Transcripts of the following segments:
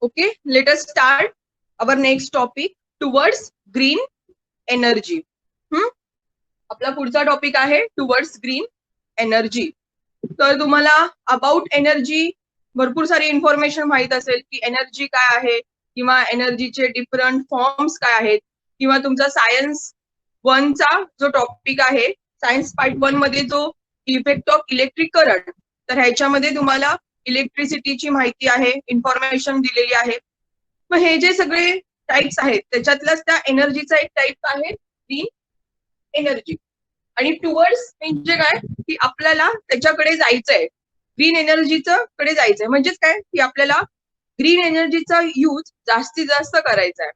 Okay, let us start our next topic towards green energy. आपला पुढचा topic आहे towards green energy. तर तुम्हाला अबाउट एनर्जी भरपूर सारी इन्फॉर्मेशन माहित असेल की एनर्जी काय आहे किंवा एनर्जीचे डिफरंट फॉर्म्स काय आहेत किंवा तुमचा सायन्स 1 चा जो टॉपिक आहे सायन्स पार्ट 1 मध्ये जो इफेक्ट ऑफ इलेक्ट्रिक करंट, तर ह्याच्यामध्ये तुम्हाला इलेक्ट्रिसिटीची माहिती आहे, इन्फॉर्मेशन दिलेली आहे. मग हे जे सगळे टाइप्स आहेत त्याच्यातलाच त्या एनर्जीचा एक टाइप आहे ग्रीन एनर्जी. आणि टुवर्ड्स म्हणजे काय की आपल्याला त्याच्याकडे जायचंय, ग्रीन एनर्जीचं कडे जायचंय. म्हणजेच काय की आपल्याला ग्रीन एनर्जीचा यूज जास्तीत जास्त करायचा आहे.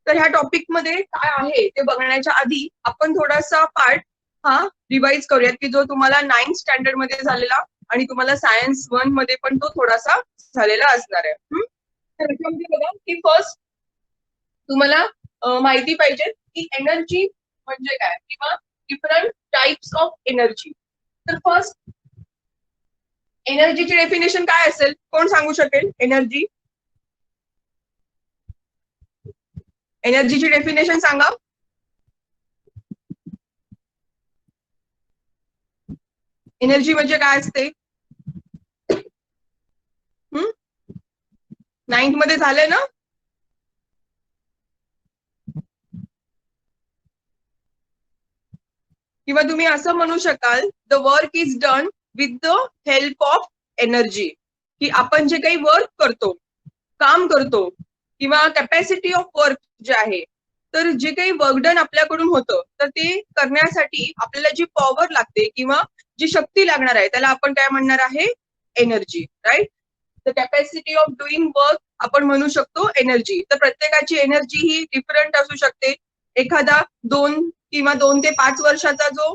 तर ह्या टॉपिक मध्ये काय आहे ते बघण्याच्या आधी आपण थोडासा पार्ट हा रिवाइज करूयात की जो तुम्हाला 9th स्टँडर्ड मध्ये झालेला आणि तुम्हाला सायन्स 1 मध्ये पण तो थोडासा झालेला असणार आहे. तर याच्यामध्ये बघा की फर्स्ट तुम्हाला माहिती पाहिजे की एनर्जी म्हणजे काय किंवा डिफरंट टाइप्स ऑफ एनर्जी. तर फर्स्ट एनर्जीची डेफिनेशन काय असेल, कोण सांगू शकेल? एनर्जीची डेफिनेशन सांगा. एनर्जी म्हणजे काय असते? 9th मध्ये झालंय ना? किंवा तुम्ही असं म्हणू शकाल the work is done with the help of energy, की आपण जे काही वर्क करतो, काम करतो किंवा कॅपॅसिटी ऑफ वर्क जे आहे, तर जे काही वर्क डन आपल्याकडून होतं तर ते करण्यासाठी आपल्याला जी पॉवर लागते किंवा जी शक्ती लागणार आहे त्याला आपण काय म्हणणार आहे? Energy. Right. The capacity of doing work आपण म्हणू शकतो एनर्जी. तर प्रत्येकाची एनर्जी ही डिफरंट असू शकते. एखादा 2 ते 5 वर्षाचा जो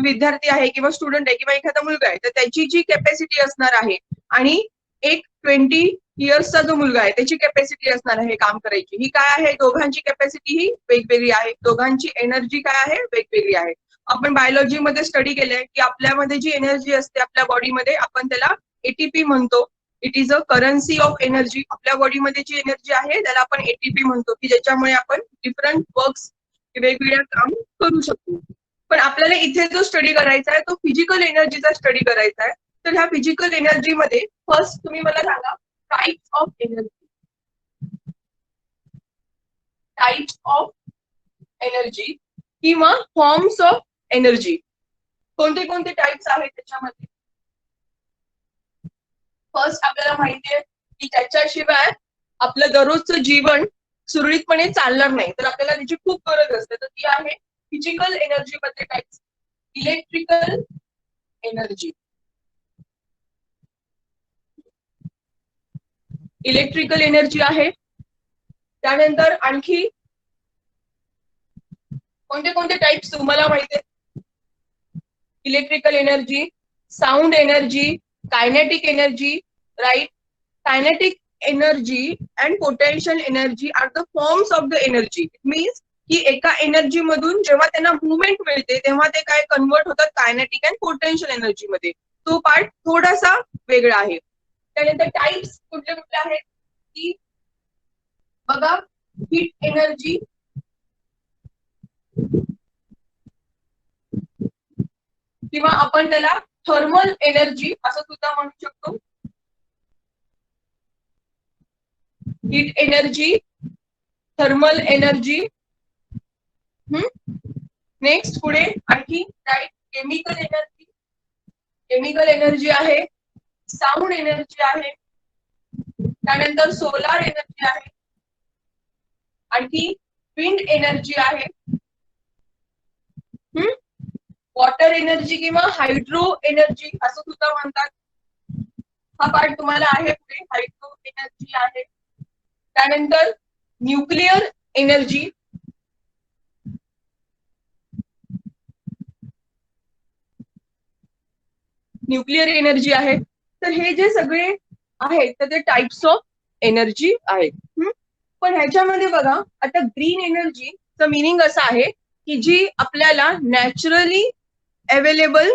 विद्यार्थी आहे किंवा स्टुडंट आहे किंवा एखादा मुलगा आहे तर त्याची जी कॅपॅसिटी असणार आहे आणि एक 20 इयर्सचा जो मुलगा आहे त्याची कॅपॅसिटी असणार आहे काम करायची, ही काय आहे? दोघांची कॅपॅसिटी ही वेगवेगळी आहे, दोघांची एनर्जी काय आहे? वेगवेगळी आहे. आपण बायोलॉजी मध्ये स्टडी केलंय की आपल्यामध्ये जी एनर्जी असते आपल्या बॉडीमध्ये आपण त्याला एटीपी म्हणतो. It is a currency of energy. आपल्या बॉडीमध्ये जी एनर्जी आहे त्याला आपण एटीपी म्हणतो, की ज्याच्यामुळे आपण डिफरंट वर्क्स वेगवेगळ्या काम करू शकतो. पण आपल्याला इथे जो स्टडी करायचा आहे तो फिजिकल एनर्जीचा स्टडी करायचा आहे. तर ह्या फिजिकल एनर्जी मध्ये फर्स्ट तुम्ही मला सांगा types of energy. Types of energy किंवा फॉर्म्स ऑफ एनर्जी कोणते कोणते टाइप्स आहेत त्याच्यामध्ये? फर्स्ट आपल्याला माहिती आहे की त्याच्याशिवाय आपलं दररोजचं जीवन सुरळीतपणे चालणार नाही, तर आपल्याला त्याची खूप गरज असते. तर ती आहे फिजिकल एनर्जी मध्ये types. Electrical energy. Electrical energy आहे. त्यानंतर आणखी कोणते कोणते टाइप्स तुम्हाला माहिती आहेत? Electrical energy, sound energy, kinetic energy. Right. Kinetic energy and potential energy are the forms of the energy. It means की एका एनर्जी मधून जेव्हा त्यांना मुवमेंट मिळते तेव्हा ते काय कन्वर्ट होतात कायनेटिक अँड पोटेन्शियल एनर्जी मध्ये. तो पार्ट थोडासा वेगळा आहे. त्यानंतर टाइप्स कुठले कुठले आहेत की बघा, हीट एनर्जी, किंवा आपण त्याला थर्मल एनर्जी असं सुद्धा म्हणू शकतो. Heat energy, thermal energy. Next पुढे आणखी केमिकल एनर्जी. केमिकल एनर्जी आहे, साऊंड एनर्जी आहे, त्यानंतर सोलार एनर्जी आहे, आणखी विंड एनर्जी आहे, वॉटर एनर्जी किंवा हायड्रो एनर्जी असं सुद्धा म्हणतात. हा पार्ट तुम्हाला आहे पुढे. हायड्रो एनर्जी आहे. त्यानंतर न्यूक्लिअर एनर्जी, न्यूक्लिअर एनर्जी आहे. तर हे जे सगळे आहेत तर ते टाइप्स ऑफ एनर्जी आहेत. पण ह्याच्यामध्ये बघा आता ग्रीन एनर्जीचं मिनिंग असं आहे की जी आपल्याला नॅचरली अवेलेबल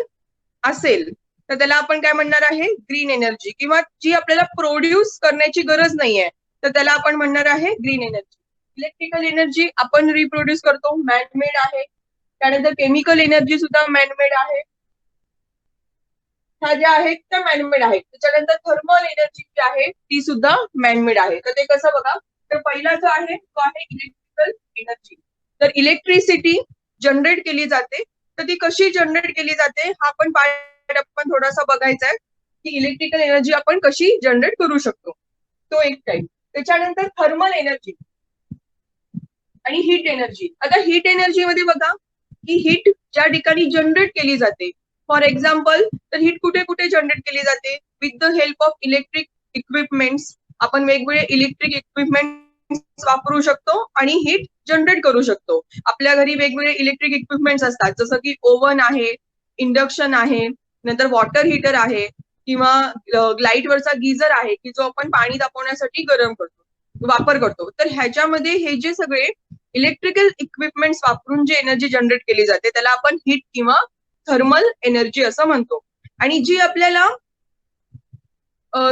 असेल तर त्याला आपण काय म्हणणार आहे? Green energy. किंवा जी आपल्याला प्रोड्यूस करण्याची गरज नाहीये तर त्याला आपण म्हणणार आहे ग्रीन एनर्जी. इलेक्ट्रिकल एनर्जी आपण रिप्रोड्यूस करतो, मॅनमेड आहे. त्यानंतर केमिकल एनर्जी सुद्धा मॅनमेड आहे. ह्या ज्या आहेत त्या मॅनमेड आहेत. त्याच्यानंतर थर्मल एनर्जी जी आहे ती सुद्धा मॅनमेड आहे. तर ते कसं बघा, तर पहिला जो आहे तो आहे इलेक्ट्रिकल एनर्जी. तर इलेक्ट्रिसिटी जनरेट केली जाते. तर ती कशी जनरेट केली जाते हा पण पार्ट आपण थोडासा बघायचा आहे की इलेक्ट्रिकल एनर्जी आपण कशी जनरेट करू शकतो. तो एक टाईप. त्याच्यानंतर थर्मल एनर्जी आणि हीट एनर्जी. आता हीट एनर्जी मध्ये बघा की हीट ज्या ठिकाणी जनरेट केली जाते, फॉर एक्झाम्पल तर हीट कुठे कुठे जनरेट केली जाते, with the help of electric equipments. आपण वेगवेगळे इलेक्ट्रिक इक्विपमेंट वापरू शकतो आणि हीट जनरेट करू शकतो. आपल्या घरी वेगवेगळे इलेक्ट्रिक इक्विपमेंट्स असतात, जसं की ओव्हन आहे, इंडक्शन आहे, नंतर वॉटर हीटर आहे, किंवा लाईटवरचा गिझर आहे की जो आपण पाणी तापवण्यासाठी गरम करतो, वापर करतो. तर ह्याच्यामध्ये हे जे सगळे इलेक्ट्रिकल इक्विपमेंट्स वापरून जी एनर्जी जनरेट केली जाते त्याला आपण हीट किंवा थर्मल एनर्जी असं म्हणतो. आणि जी आपल्याला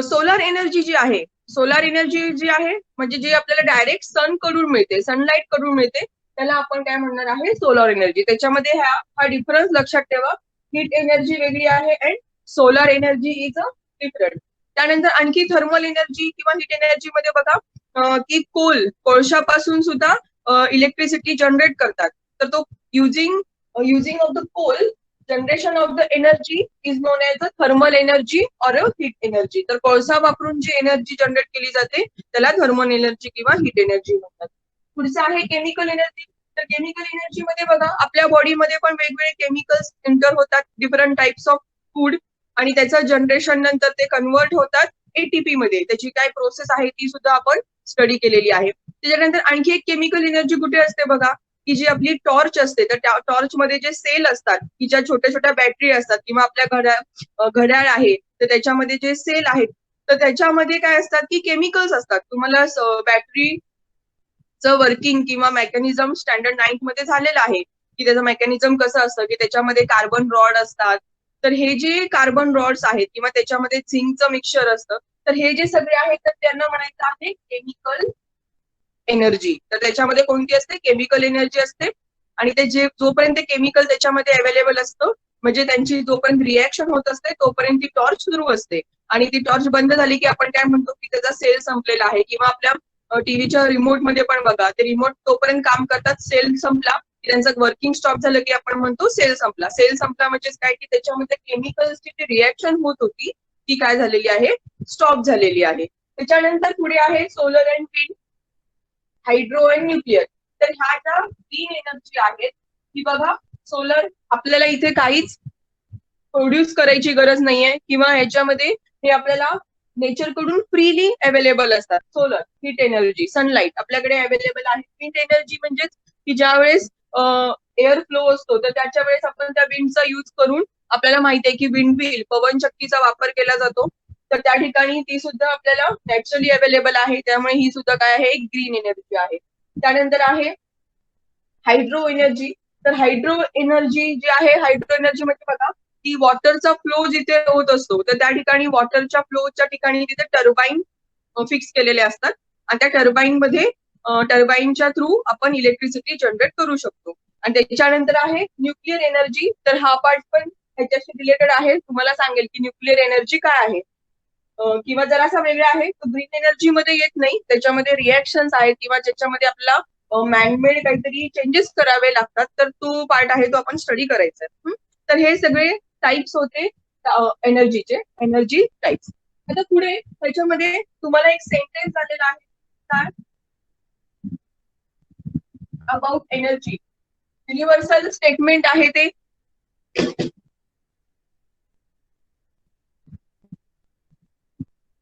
सोलार एनर्जी जी आहे, सोलार एनर्जी जी आहे म्हणजे जी आपल्याला डायरेक्ट सन कडून मिळते, सनलाईट कडून मिळते, त्याला आपण काय म्हणणार आहे, सोलार एनर्जी. त्याच्यामध्ये हा डिफरन्स लक्षात ठेवा. हीट एनर्जी वेगळी आहे and solar energy is a different. त्यानंतर आणखी थर्मल एनर्जी किंवा हीट एनर्जी मध्ये बघा की कोळशापासून सुद्धा इलेक्ट्रिसिटी जनरेट करतात. तर तो using of the coal generation of the energy is known as a thermal energy or a heat energy. तर कोळसा वापरून जी एनर्जी जनरेट केली जाते त्याला थर्मल एनर्जी किंवा हीट एनर्जी म्हणतात. पुढचं आहे केमिकल एनर्जी. तर केमिकल एनर्जी मध्ये बघा आपल्या बॉडीमध्ये पण वेगवेगळे केमिकल्स एंटर होतात, डिफरंट टाइप्स ऑफ फूड, आणि त्याचं जनरेशन नंतर ते कन्वर्ट होतात एटीपी मध्ये. त्याची काय प्रोसेस आहे ती सुद्धा आपण स्टडी केलेली आहे. त्याच्यानंतर आणखी एक केमिकल एनर्जी कुठे असते बघा, की जी आपली टॉर्च असते, तर त्या टॉर्च मध्ये जे सेल असतात की ज्या छोट्या छोट्या बॅटरी असतात, किंवा आपल्या घड्याळ आहे तर त्याच्यामध्ये जे सेल आहेत तर त्याच्यामध्ये काय असतात की केमिकल्स असतात. तुम्हाला बॅटरीचं वर्किंग किंवा मेकॅनिझम स्टँडर्ड 9th मध्ये झालेलं आहे की त्याचं मेकॅनिझम कसं असतं की त्याच्यामध्ये कार्बन रॉड असतात. तर हे जे कार्बन रॉड्स आहेत किंवा त्याच्यामध्ये झिंकचं मिक्सचर असतं, तर हे जे सगळे आहेत तर त्यांना म्हणायचं आहे केमिकल एनर्जी. तर त्याच्यामध्ये कोणती असते, केमिकल एनर्जी असते. आणि ते जोपर्यंत केमिकल त्याच्यामध्ये अवेलेबल असतं, म्हणजे त्यांची जोपर्यंत रिॲक्शन होत असते तोपर्यंत ती टॉर्च सुरू असते, आणि ती टॉर्च बंद झाली की आपण काय म्हणतो की त्याचा सेल संपलेला आहे. किंवा आपल्या टीव्हीच्या रिमोट मध्ये पण बघा, ते रिमोट तोपर्यंत काम करतात, सेल संपला की त्यांचं वर्किंग स्टॉप झालं की आपण म्हणतो सेल संपला. सेल संपला म्हणजे काय की त्याच्यामध्ये केमिकल्सची जी रिॲक्शन होत होती ती काय झालेली आहे, स्टॉप झालेली आहे. त्याच्यानंतर पुढे आहे solar and wind, hydro and nuclear. तर ह्या ज्या ग्रीन एनर्जी आहेत ती बघा, सोलर आपल्याला इथे काहीच प्रोड्यूस करायची गरज नाहीये, किंवा ह्याच्यामध्ये हे आपल्याला नेचर कडून फ्रीली अवेलेबल असतात. सोलर, हीट एनर्जी, सनलाईट आपल्याकडे अवेलेबल आहे. विंड एनर्जी म्हणजेच की ज्या वेळेस एअर फ्लो असतो तर त्याच्या वेळेस आपण त्या विंडचा यूज करून, आपल्याला माहिती आहे की विंड व्हील, पवन शक्तीचा वापर केला जातो, तर त्या ठिकाणी ती सुद्धा आपल्याला नॅचरली अवेलेबल आहे. त्यामुळे ही सुद्धा काय आहे, ग्रीन एनर्जी आहे. त्यानंतर आहे हायड्रो एनर्जी. तर हायड्रो एनर्जी जी आहे, हायड्रो एनर्जी म्हणजे बघा की वॉटरचा फ्लो जिथे होत असतो तर त्या ठिकाणी वॉटरच्या फ्लोच्या ठिकाणी तिथे टर्बाईन फिक्स केलेले असतात, आणि त्या टर्बाईन मध्ये टर्बाईनच्या थ्रू आपण इलेक्ट्रिसिटी जनरेट करू शकतो. आणि त्याच्यानंतर आहे न्यूक्लिअर एनर्जी. तर हा पार्ट पण ह्याच्याशी रिलेटेड आहे. तुम्हाला सांगेल की न्यूक्लिअर एनर्जी काय आहे, किंवा जरासा वेगळा आहे. तो ग्रीन एनर्जी मध्ये येत नाही, त्याच्यामध्ये रिॲक्शन्स आहेत किंवा ज्याच्यामध्ये आपला मॅनमेड काहीतरी चेंजेस करावे लागतात, तर तो पार्ट आहे तो आपण स्टडी करायचा आहे. तर हे सगळे टाइप्स होते एनर्जीचे, एनर्जी टाइप्स. आता पुढे त्याच्यामध्ये तुम्हाला एक सेंटेन्स आलेला आहे काय, अबाउट एनर्जी. युनिव्हर्सल स्टेटमेंट आहे ते.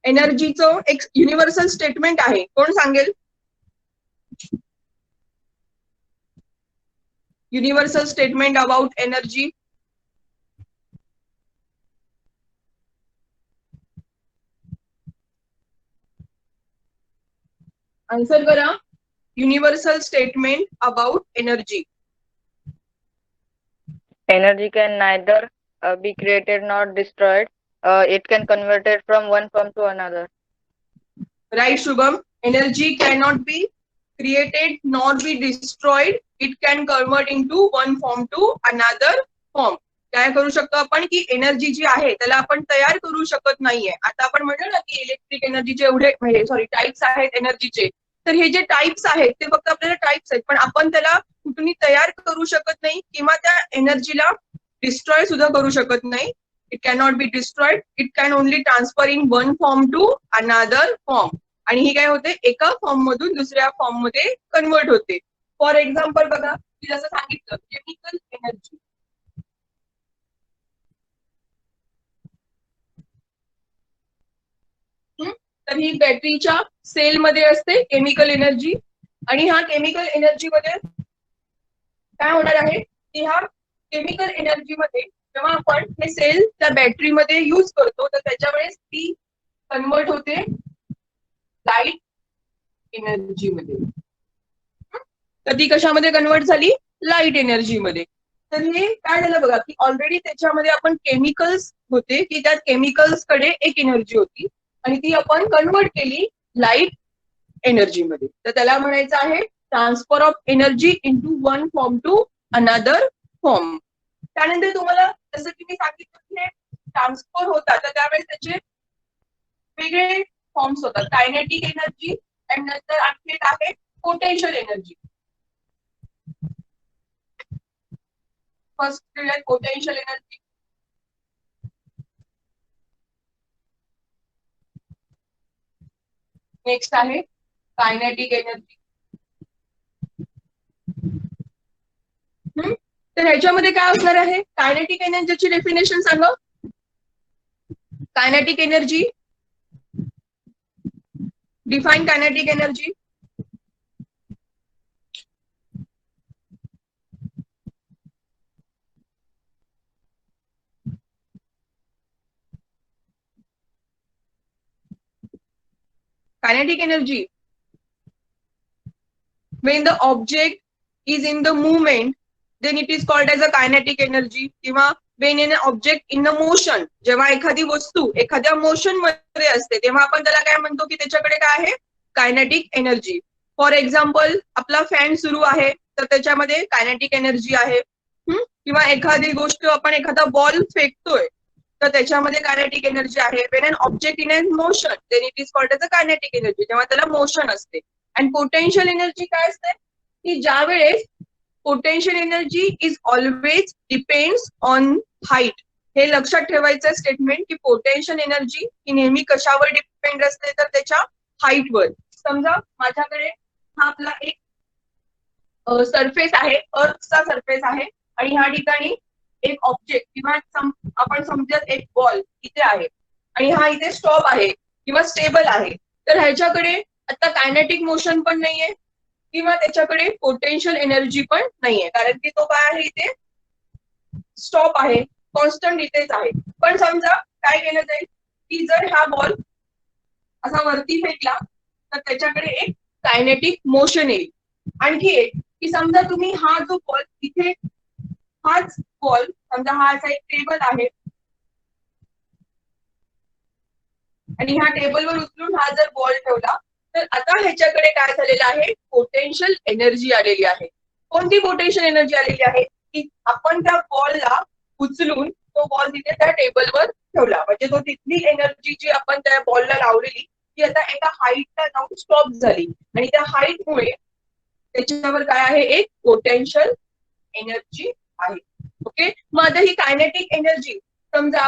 एनर्जीचं एक युनिव्हर्सल स्टेटमेंट आहे, कोण सांगेल? Universal statement about energy. Answer करा. Universal statement about energy. Energy can neither be created nor destroyed. It can converted from one form to another. Right, Shubham. Energy cannot be created not be destroyed, it can convert into one form to another form. काय करू शकतो आपण की energy जी आहे त्याला आपण तयार करू शकत नाहीये. आता आपण म्हणलं ना की इलेक्ट्रिक एनर्जीचे एवढे म्हणजे टाइप्स आहेत एनर्जीचे, तर हे जे टाइप्स आहेत ते फक्त आपल्याला टाइप्स आहेत, पण आपण त्याला कुठूनही तयार करू शकत नाही किंवा त्या एनर्जीला डिस्ट्रॉय सुद्धा करू शकत नाही. It cannot be destroyed, it can only transfer in one form to another form. आणि ही काय होते एका फॉर्म मधून दुसऱ्या फॉर्म मध्ये कन्वर्ट होते. फॉर एक्झाम्पल बघा, मी जसं सांगितलं केमिकल एनर्जी. तर ही बॅटरीच्या सेलमध्ये असते केमिकल एनर्जी, आणि ह्या केमिकल एनर्जी मध्ये काय होणार आहे की ह्या केमिकल एनर्जी मध्ये जेव्हा आपण हे सेल त्या बॅटरीमध्ये यूज करतो तर त्याच्या वेळेस ती कन्वर्ट होते लाईट एनर्जी मध्ये. तर ती कशामध्ये कन्वर्ट झाली? लाईट एनर्जी मध्ये. तर हे काय झालं बघा की ऑलरेडी त्याच्यामध्ये आपण केमिकल्स होते की त्या केमिकल्स कडे एक एनर्जी होती आणि ती आपण कन्वर्ट केली लाईट एनर्जी मध्ये. तर त्याला म्हणायचं आहे transfer of energy into one form to another form. त्यानंतर तुम्हाला जसं की मी सांगितलं ट्रान्सफर होतात तर त्यावेळेस त्याचे वेगळे फॉर्म्स होतात. कायनेटिक एनर्जी आणि नंतर आणखी एक आहे potential energy. First potential energy. Next आहे कायनेटिक एनर्जी. तर ह्याच्यामध्ये काय असणार आहे? कायनेटिक एनर्जीची डेफिनेशन सांगा. Kinetic energy, define kinetic energy. Kinetic energy, when the object is in the movement then it is called as a kinetic energy. किंवा when an object in the motion, जेव्हा एखादी वस्तू एखाद्या मोशन मध्ये असते तेव्हा आपण त्याला काय म्हणतो की त्याच्याकडे काय आहे? Kinetic energy. फॉर एक्झाम्पल आपला फॅन सुरू आहे तर त्याच्यामध्ये कायनेटिक एनर्जी आहे. किंवा एखादी गोष्ट आपण एखादा बॉल फेकतोय तर त्याच्यामध्ये कायनेटिक एनर्जी आहे. When an object in an motion then it is called as a kinetic energy, जेव्हा त्याला मोशन असते. अँड पोटेन्शियल एनर्जी काय असते की ज्या वेळेस potential energy is always depends on height. हे लक्षात ठेवायचं स्टेटमेंट की पोटेन्शियल एनर्जी ही नेहमी कशावर डिपेंड असते तर त्याच्या हाईटवर. समजा माझ्याकडे हा आपला एक सरफेस आहे, अर्थचा सरफेस आहे आणि ह्या ठिकाणी एक ऑब्जेक्ट किंवा आपण समजूयात एक बॉल इथे आहे आणि हा इथे स्टॉप आहे किंवा स्टेबल आहे. तर ह्याच्याकडे आता कायनेटिक मोशन पण नाहीये किंवा त्याच्याकडे पोटेन्शियल एनर्जी पण नाहीये, कारण की तो काय आहे इथे स्टॉप आहे, कॉन्स्टंट इथेच आहे. पण समजा काय केलं जाईल की जर हा बॉल असा वरती फेकला तर त्याच्याकडे एक कायनेटिक मोशन येईल. आणखी एक की समजा तुम्ही हा जो बॉल इथे, हाच बॉल समजा हा असा एक टेबल आहे आणि ह्या टेबलवर उचलून हा जर बॉल ठेवला तर आता ह्याच्याकडे काय झालेलं आहे? पोटेन्शियल एनर्जी आलेली आहे. कोणती पोटेन्शियल एनर्जी आलेली आहे की आपण त्या बॉलला उचलून तो बॉल तिथे त्या टेबलवर ठेवला, म्हणजे तो तिथली एनर्जी जी आपण त्या बॉलला लावलेली ती आता एका हाईटला जाऊन स्टॉप झाली आणि त्या हाईटमुळे त्याच्यावर काय आहे? एक पोटेन्शियल एनर्जी आहे. ओके, मग आता ही कायनेटिक एनर्जी समजा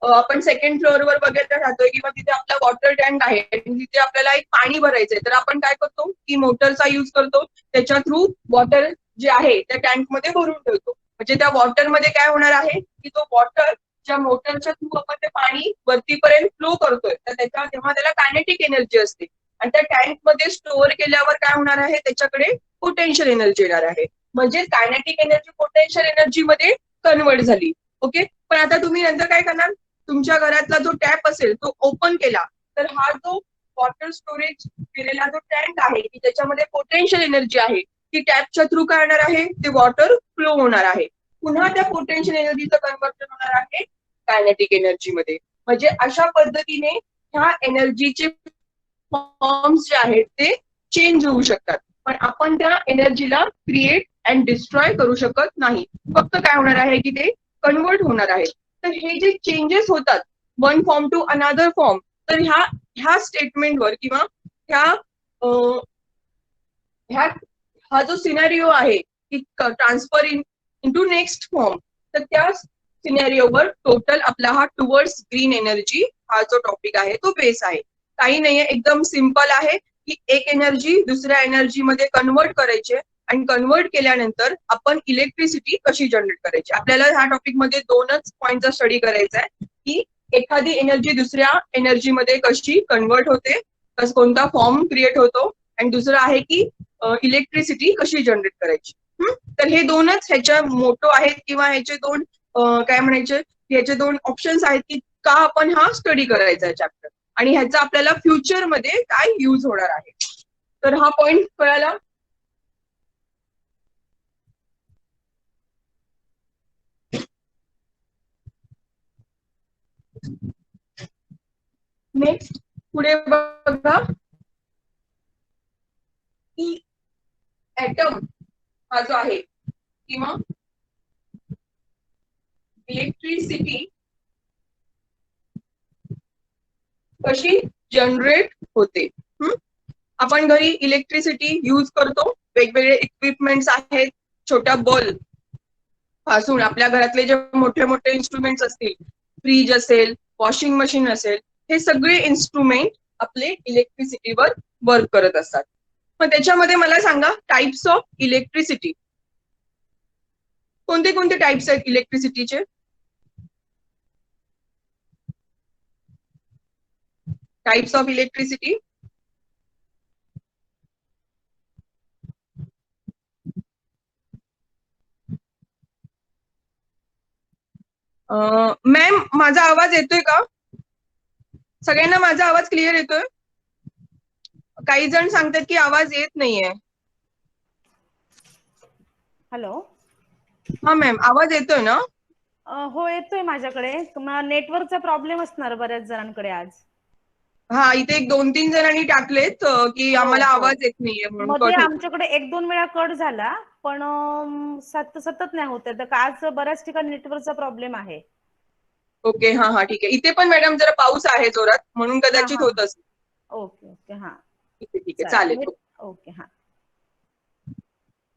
आपण सेकंड फ्लोअरवर वगैरे राहतोय किंवा तिथे आपला वॉटर टँक आहे आणि तिथे आपल्याला एक पाणी भरायचंय तर आपण काय करतो की मोटरचा युज करतो. त्याच्या थ्रू वॉटर जे आहे त्या टँक मध्ये भरून ठेवतो. म्हणजे त्या वॉटर मध्ये काय होणार आहे की तो वॉटर ज्या मोटरच्या थ्रू आपण ते पाणी वरतीपर्यंत फ्लो करतोय तर तेव्हा त्याला कायनेटिक एनर्जी असते आणि त्या टँक मध्ये स्टोअर केल्यावर काय होणार आहे? त्याच्याकडे पोटेन्शियल एनर्जी येणार आहे. म्हणजे कायनेटिक एनर्जी पोटेन्शियल एनर्जी मध्ये कन्वर्ट झाली. ओके, पण आता तुम्ही नंतर काय करणार? तुमच्या घरातला जो टॅप असेल तो ओपन केला तर हा जो वॉटर स्टोरेज केलेला जो टँक आहे की त्याच्यामध्ये पोटेन्शियल एनर्जी आहे ती टॅपच्या थ्रू काय होणार आहे? ते वॉटर फ्लो होणार आहे. पुन्हा त्या पोटेन्शियल एनर्जीचं कन्वर्जन होणार आहे कायनेटिक एनर्जी मध्ये. म्हणजे अशा पद्धतीने ह्या एनर्जीचे फॉर्म्स जे आहेत ते चेंज होऊ शकतात, पण आपण त्या एनर्जीला क्रिएट अँड डिस्ट्रॉय करू शकत नाही. फक्त काय होणार आहे की ते कन्वर्ट होणार आहे. तर हे जे चेंजेस होतात one form to another form, तर ह्या स्टेटमेंटवर किंवा ह्या हा जो सिनारिओ आहे की ट्रान्सफर इंटू नेक्स्ट फॉर्म, तर त्या सिनेरिओवर टोटल आपला हा टुवर्ड्स ग्रीन एनर्जी हा जो टॉपिक आहे तो बेस आहे. काही नाहीये, एकदम सिंपल आहे की एक एनर्जी दुसऱ्या एनर्जी मध्ये कन्वर्ट करायचे आणि कन्वर्ट केल्यानंतर आपण इलेक्ट्रिसिटी कशी जनरेट करायची. आपल्याला ह्या टॉपिक मध्ये दोनच पॉईंटचा स्टडी करायचा आहे की एखादी एनर्जी दुसऱ्या एनर्जी मध्ये कशी कन्वर्ट होते, कोणता फॉर्म क्रिएट होतो, आणि दुसरं आहे की इलेक्ट्रिसिटी कशी जनरेट करायची. तर हे दोनच ह्याच्या मोटो आहेत किंवा ह्याचे दोन काय म्हणायचे, ह्याचे दोन ऑप्शन्स आहेत की का आपण हा स्टडी करायचा आहे चॅप्टर, आणि ह्याचा आपल्याला फ्युचर मध्ये काय यूज होणार आहे. तर हा पॉइंट कळाला. नेक्स्ट पुढे बघा की ऍटम हा जो आहे किंवा इलेक्ट्रिसिटी कशी जनरेट होते. आपण घरी इलेक्ट्रिसिटी यूज करतो, वेगवेगळे इक्विपमेंट्स आहेत, छोट्या बल्ब पासून आपल्या घरातले जे मोठे मोठे इन्स्ट्रुमेंट्स असतील, फ्रीज असेल, वॉशिंग मशीन असेल, हे सगळे इन्स्ट्रुमेंट आपले इलेक्ट्रिसिटीवर वर्क करत असतात. मग त्याच्यामध्ये मला सांगा टाइप्स ऑफ इलेक्ट्रिसिटी कोणते कोणते टाइप्स आहेत इलेक्ट्रिसिटीचे. Types of electricity. मॅम माझा आवाज येतोय का? सगळ्यांना माझा आवाज क्लिअर येतोय? काही जण सांगतात की आवाज येत नाहीये. हॅलो. हा मॅम, आवाज येतोय ना? हो येतोय माझ्याकडे. तुम्हाला नेटवर्कचा प्रॉब्लेम असणार बऱ्याच जणांकडे आज. हा, इथे एक 2-3 जणांनी टाकलेत की आम्हाला आवाज येत नाहीये म्हणून. मध्ये कट होतो. आमच्याकडे 1-2 वेळा कट झाला, पण सतत नाही होत. तर आज बऱ्याच ठिकाणी नेटवर्कचा प्रॉब्लेम आहे. ओके, हा हा ठीक आहे. इथे पण मॅडम जरा पाऊस आहे जोरात, म्हणून कदाचित होत असेल. Okay okay. हा ठीक आहे चालेल. ओके. हा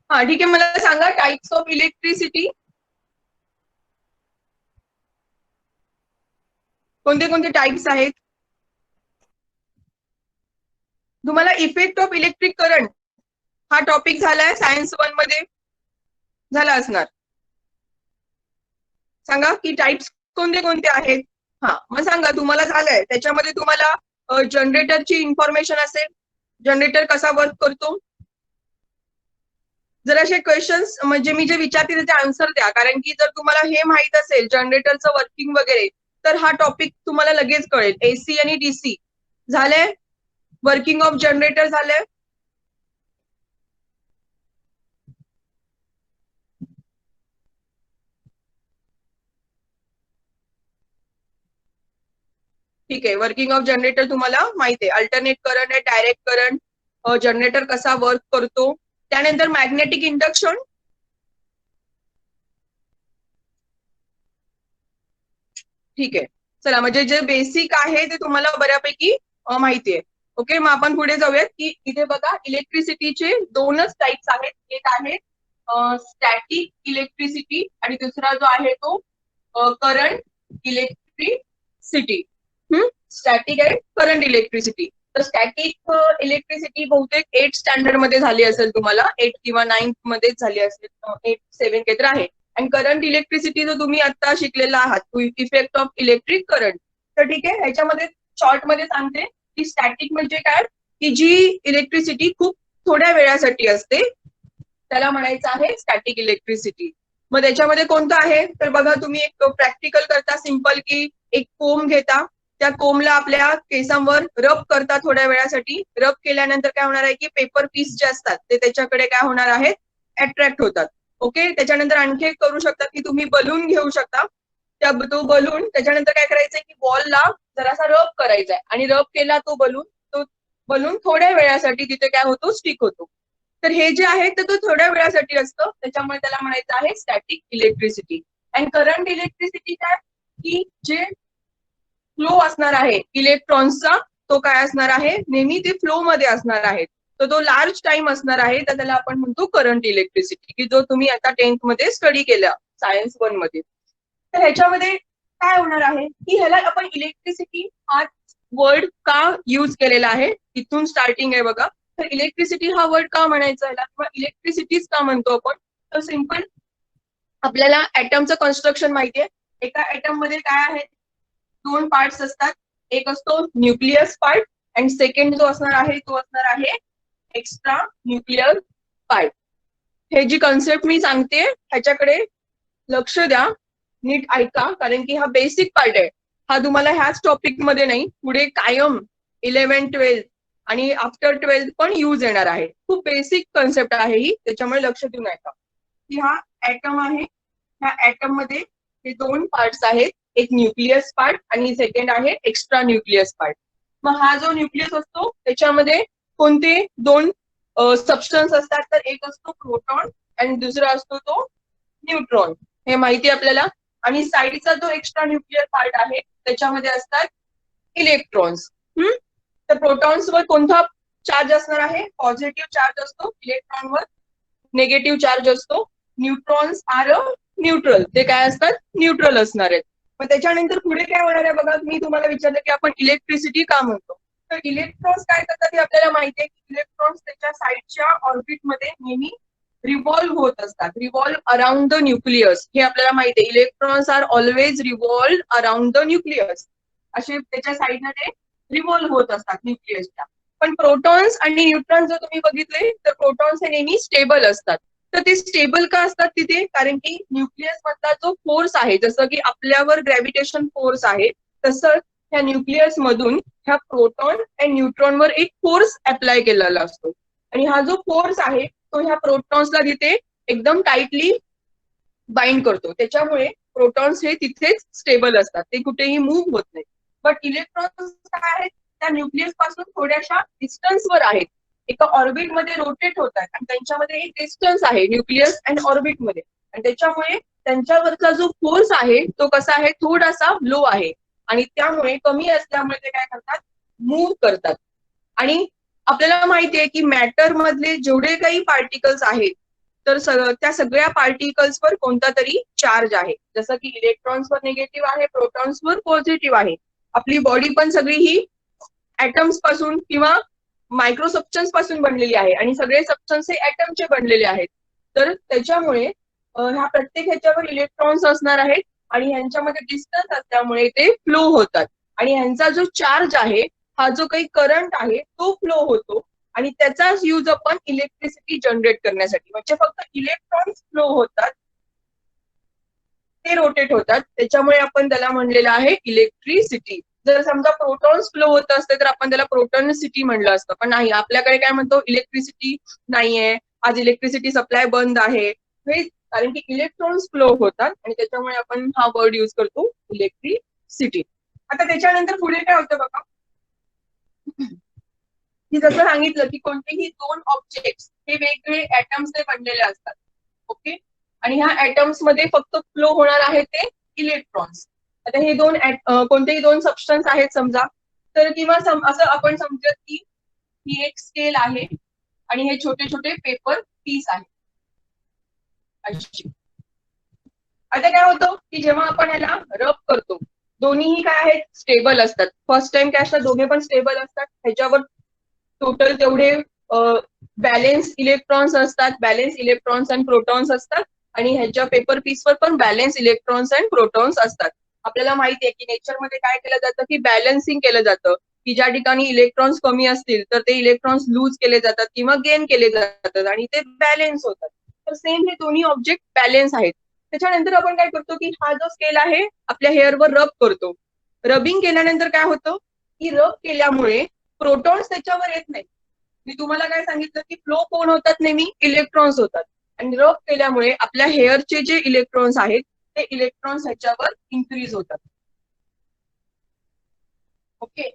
हा ठीक आहे. मला सांगा टाइप्स ऑफ इलेक्ट्रिसिटी कोणते कोणते टाइप्स आहेत. तुम्हाला इफेक्ट ऑफ इलेक्ट्रिक करंट हा टॉपिक झालाय सायन्स 1 मध्ये, झाला असणार. सांगा की टाइप्स कोणते कोणते आहेत. हा मग सांगा, तुम्हाला झालंय त्याच्यामध्ये तुम्हाला जनरेटरची इन्फॉर्मेशन असेल, जनरेटर कसा वर्क करतो. जर असे क्वेश्चन्स म्हणजे मी जे विचारते त्याचे आन्सर द्या, कारण की जर तुम्हाला हे माहित असेल जनरेटरचं वर्किंग वगैरे, तर हा टॉपिक तुम्हाला लगेच कळेल. एसी आणि डीसी झालंय, वर्किंग ऑफ जनरेटर झालंय. ठीक आहे, वर्किंग ऑफ जनरेटर तुम्हाला माहिती आहे. अल्टरनेट करंट आहे, डायरेक्ट करंट, जनरेटर कसा वर्क करतो. त्यानंतर मॅग्नेटिक इंडक्शन. ठीक आहे, चला म्हणजे जे बेसिक आहे ते तुम्हाला बऱ्यापैकी माहिती आहे. ओके, मग आपण पुढे जाऊयात की इथे बघा इलेक्ट्रिसिटीचे दोनच टाइप्स आहेत. एक आहे स्टॅटिक इलेक्ट्रिसिटी आणि दुसरा जो आहे तो करंट इलेक्ट्रिसिटी. स्टॅटिक आहे करंट इलेक्ट्रिसिटी. तर स्टॅटिक इलेक्ट्रिसिटी बहुतेक 8th स्टँडर्ड मध्ये झाली असेल तुम्हाला, 8th किंवा 9th मध्येच झाली असेल, 8th 7th काहीतरी आहे. आणि करंट इलेक्ट्रिसिटी जो तुम्ही आता शिकलेला आहात, इफेक्ट ऑफ इलेक्ट्रिक करंट. तर ठीक आहे, ह्याच्यामध्ये शॉर्ट मध्ये सांगते की स्टॅटिक म्हणजे काय, की जी इलेक्ट्रिसिटी खूप थोड्या वेळासाठी असते त्याला म्हणायचं आहे स्टॅटिक इलेक्ट्रिसिटी. मग त्याच्यामध्ये कोणतं आहे तर बघा, तुम्ही एक प्रॅक्टिकल करता सिंपल की एक कोंब घेता, त्या कोंबला आपल्या केसांवर रब करता थोड्या वेळासाठी. रब केल्यानंतर काय होणार आहे की पेपर पीस जे असतात ते त्याच्याकडे काय होणार आहेत, अट्रॅक्ट होतात. ओके, त्याच्यानंतर आणखी एक करू शकता की तुम्ही बलून घेऊ शकता. तो बलून त्याच्यानंतर काय करायचंय की बॉलला जरासा रब करायचा आहे, आणि रब केला तो बलून, तो बलून थोड्या वेळासाठी तिथे काय होतो, स्टिक होतो. तर हे जे आहे तर तो थोड्या वेळासाठी असतं, त्याच्यामुळे त्याला म्हणायचं आहे static electricity. And current electricity काय, की जे फ्लो असणार आहे इलेक्ट्रॉन्सचा, तो काय असणार आहे, नेहमी ते फ्लो मध्ये असणार आहे. तर तो लार्ज टाइम असणार आहे, तर त्याला आपण म्हणतो करंट इलेक्ट्रिसिटी, की जो तुम्ही आता 10th मध्ये स्टडी केला सायन्स 1 मध्ये. तर ह्याच्यामध्ये काय होणार आहे, की ह्याला आपण इलेक्ट्रिसिटी हा वर्ड का यूज केलेला आहे, इथून स्टार्टिंग आहे बघा. तर इलेक्ट्रिसिटी हा वर्ड का म्हणायचा ह्याला, किंवा इलेक्ट्रिसिटीच का म्हणतो आपण, तर सिम्पल आपल्याला ऍटमचं कन्स्ट्रक्शन माहितीये. एका ऍटम मध्ये काय आहे, 2 पार्ट्स असतात. एक असतो न्यूक्लियस पार्ट, अँड सेकंड जो असणार आहे तो असणार आहे एक्स्ट्रा न्यूक्लियर पार्ट. हे जी कन्सेप्ट मी सांगते ह्याच्याकडे लक्ष द्या, नीट ऐका, कारण की हा बेसिक पार्ट आहे. हा तुम्हाला ह्याच टॉपिक मध्ये नाही, पुढे कायम 11, 12 आणि आफ्टर 12 पण यूज येणार आहे. खूप बेसिक कन्सेप्ट आहे ही, त्याच्यामुळे लक्ष देऊन ऐका. की हा ऍटम आहे, ह्या ऍटम मध्ये हे 2 पार्ट्स आहेत, एक न्यूक्लियस पार्ट आणि सेकंड आहे एक्स्ट्रा न्यूक्लियस पार्ट. मग हा जो न्यूक्लियस असतो त्याच्यामध्ये कोणते 2 सबस्टन्स असतात, तर एक असतो प्रोटॉन आणि दुसरा असतो तो न्यूट्रॉन, हे माहिती आपल्याला. आणि साईडचा जो एक्स्ट्रा न्यूक्लियर पार्ट आहे त्याच्यामध्ये असतात इलेक्ट्रॉन्स. तर प्रोटॉन्सवर कोणता चार्ज असणार आहे, पॉझिटिव्ह चार्ज असतो, इलेक्ट्रॉनवर निगेटिव्ह चार्ज असतो. न्यूट्रॉन्स आर न्यूट्रल, ते काय असतात, न्यूट्रल असणार आहेत. मग त्याच्यानंतर पुढे काय होणार आहे बघा, मी तुम्हाला विचारलं की आपण इलेक्ट्रिसिटी का म्हणतो. तर इलेक्ट्रॉन्स काय करतात हे आपल्याला माहिती आहे, की इलेक्ट्रॉन्स त्याच्या साईडच्या ऑर्बिटमध्ये नेहमी रिव्हॉल्व्ह होत असतात, रिव्हॉल्व्ह अराउंड द न्यूक्लियस. हे आपल्याला माहिती आहे, electrons are always revolve around the nucleus. असे त्याच्या साईडने ते रिव्हॉल्व्ह होत असतात न्यूक्लियसच्या. पण प्रोटॉन्स आणि न्यूट्रॉन जर तुम्ही बघितले तर प्रोटॉन्स हे नेहमी स्टेबल असतात. तर ते स्टेबल का असतात तिथे, कारण की न्यूक्लियस मधला जो फोर्स आहे, जसं की आपल्यावर ग्रॅव्हिटेशन फोर्स आहे, तसं ह्या न्यूक्लियस मधून ह्या प्रोटॉन आणि न्यूट्रॉनवर एक फोर्स अप्लाय केलेला असतो. आणि हा जो फोर्स आहे तो ह्या प्रोटॉन्सला तिथे एकदम टाइटली बाइंड करतो. त्याच्यामुळे प्रोटॉन्स हे तिथेच स्टेबल असतात, ते कुठेही मूव्ह होत नाही. बट इलेक्ट्रॉन्स काय आहेत, त्या न्यूक्लियस पासून थोड्याशा डिस्टन्सवर आहेत, एका ऑर्बिट मध्ये रोटेट होत आहेत, आणि त्यांच्यामध्ये एक डिस्टन्स आहे न्यूक्लियस अँड ऑर्बिट मध्ये. आणि त्याच्यामुळे त्यांच्यावरचा जो फोर्स आहे तो कसा आहे, थोडासा लो आहे, आणि त्यामुळे कमी असल्यामुळे ते काय करतात, मूव्ह करतात. आणि आपल्याला माहिती आहे की मॅटर मधले जेवढे काही पार्टिकल्स आहेत, तर त्या सगळ्या पार्टिकल्सवर कोणता तरी चार्ज आहे. जसं की इलेक्ट्रॉन्सवर निगेटिव्ह आहे, प्रोटॉन्सवर पॉझिटिव्ह आहे. आपली बॉडी पण सगळी ही ऍटम्स पासून किंवा मायक्रो सबस्टन्स पासून बनलेली आहे, आणि सगळे सबस्टन्स हे ऍटमचे बनलेले आहेत. तर त्याच्यामुळे ह्या प्रत्येक ह्याच्यावर इलेक्ट्रॉन्स असणार आहेत, आणि ह्यांच्यामध्ये डिस्टन्स असल्यामुळे ते फ्लो होतात. आणि ह्यांचा जो चार्ज आहे, हा जो काही करंट आहे तो फ्लो होतो, आणि त्याचाच यूज आपण इलेक्ट्रिसिटी जनरेट करण्यासाठी, म्हणजे फक्त इलेक्ट्रॉन्स फ्लो होतात, ते रोटेट होतात, त्याच्यामुळे आपण त्याला म्हणलेलं आहे इलेक्ट्रिसिटी. जर समजा प्रोटॉन्स फ्लो होत असते तर आपण त्याला प्रोटॉनसिटी म्हणलं असतं, पण नाही, आपल्याकडे काय म्हणतो, इलेक्ट्रिसिटी नाहीये, आज इलेक्ट्रिसिटी सप्लाय बंद आहे, हे कारण की इलेक्ट्रॉन्स फ्लो होतात, आणि त्याच्यामुळे आपण हा वर्ड यूज करतो इलेक्ट्रिसिटी. आता त्याच्यानंतर पुढे काय होतं बघा, की जसं सांगितलं की कोणतेही 2 ऑब्जेक्ट हे वेगवेगळे ऍटम्सने बनलेले असतात. ओके, आणि ह्या ऍटम्स मध्ये फक्त फ्लो होणार आहे ते इलेक्ट्रॉन्स. आता हे 2 कोणतेही 2 सबस्टन्स आहेत समजा, तर किंवा असं आपण समजूयात की ही एक स्केल आहे, आणि हे छोटे छोटे पेपर पीस आहेत. आता काय होतं की जेव्हा आपण याला रब करतो, दोन्हीही काय आहेत, स्टेबल असतात. फर्स्ट टाइम काय असतात, दोन्ही पण स्टेबल असतात. ह्याच्यावर टोटल तेवढे बॅलेन्स इलेक्ट्रॉन्स असतात, बॅलेन्स इलेक्ट्रॉन्स अँड प्रोटॉन्स असतात, आणि ह्याच्या पेपर पीसवर पण बॅलेन्स इलेक्ट्रॉन्स अँड प्रोटॉन्स असतात. आपल्याला माहिती आहे की नेचरमध्ये काय केलं जातं, की बॅलन्सिंग केलं जातं, की ज्या ठिकाणी इलेक्ट्रॉन्स कमी असतील तर ते इलेक्ट्रॉन्स लूज केले जातात किंवा गेन केले जातात, आणि ते बॅलेन्स होतात. तर सेम हे दोन्ही ऑब्जेक्ट बॅलेन्स आहेत. त्याच्यानंतर आपण काय करतो, की हा जो स्केल आहे आपल्या हेअरवर रब करतो. रबिंग केल्यानंतर काय होतं, की रब केल्यामुळे प्रोटॉन्स त्याच्यावर येत नाही. मी तुम्हाला काय सांगितलं, की फ्लो कोण होतात, नेहमी इलेक्ट्रॉन्स होतात, आणि रब केल्यामुळे आपल्या हेअरचे जे इलेक्ट्रॉन्स आहेत ते इलेक्ट्रॉन्स ह्याच्यावर इन्क्रीज होतात. ओके,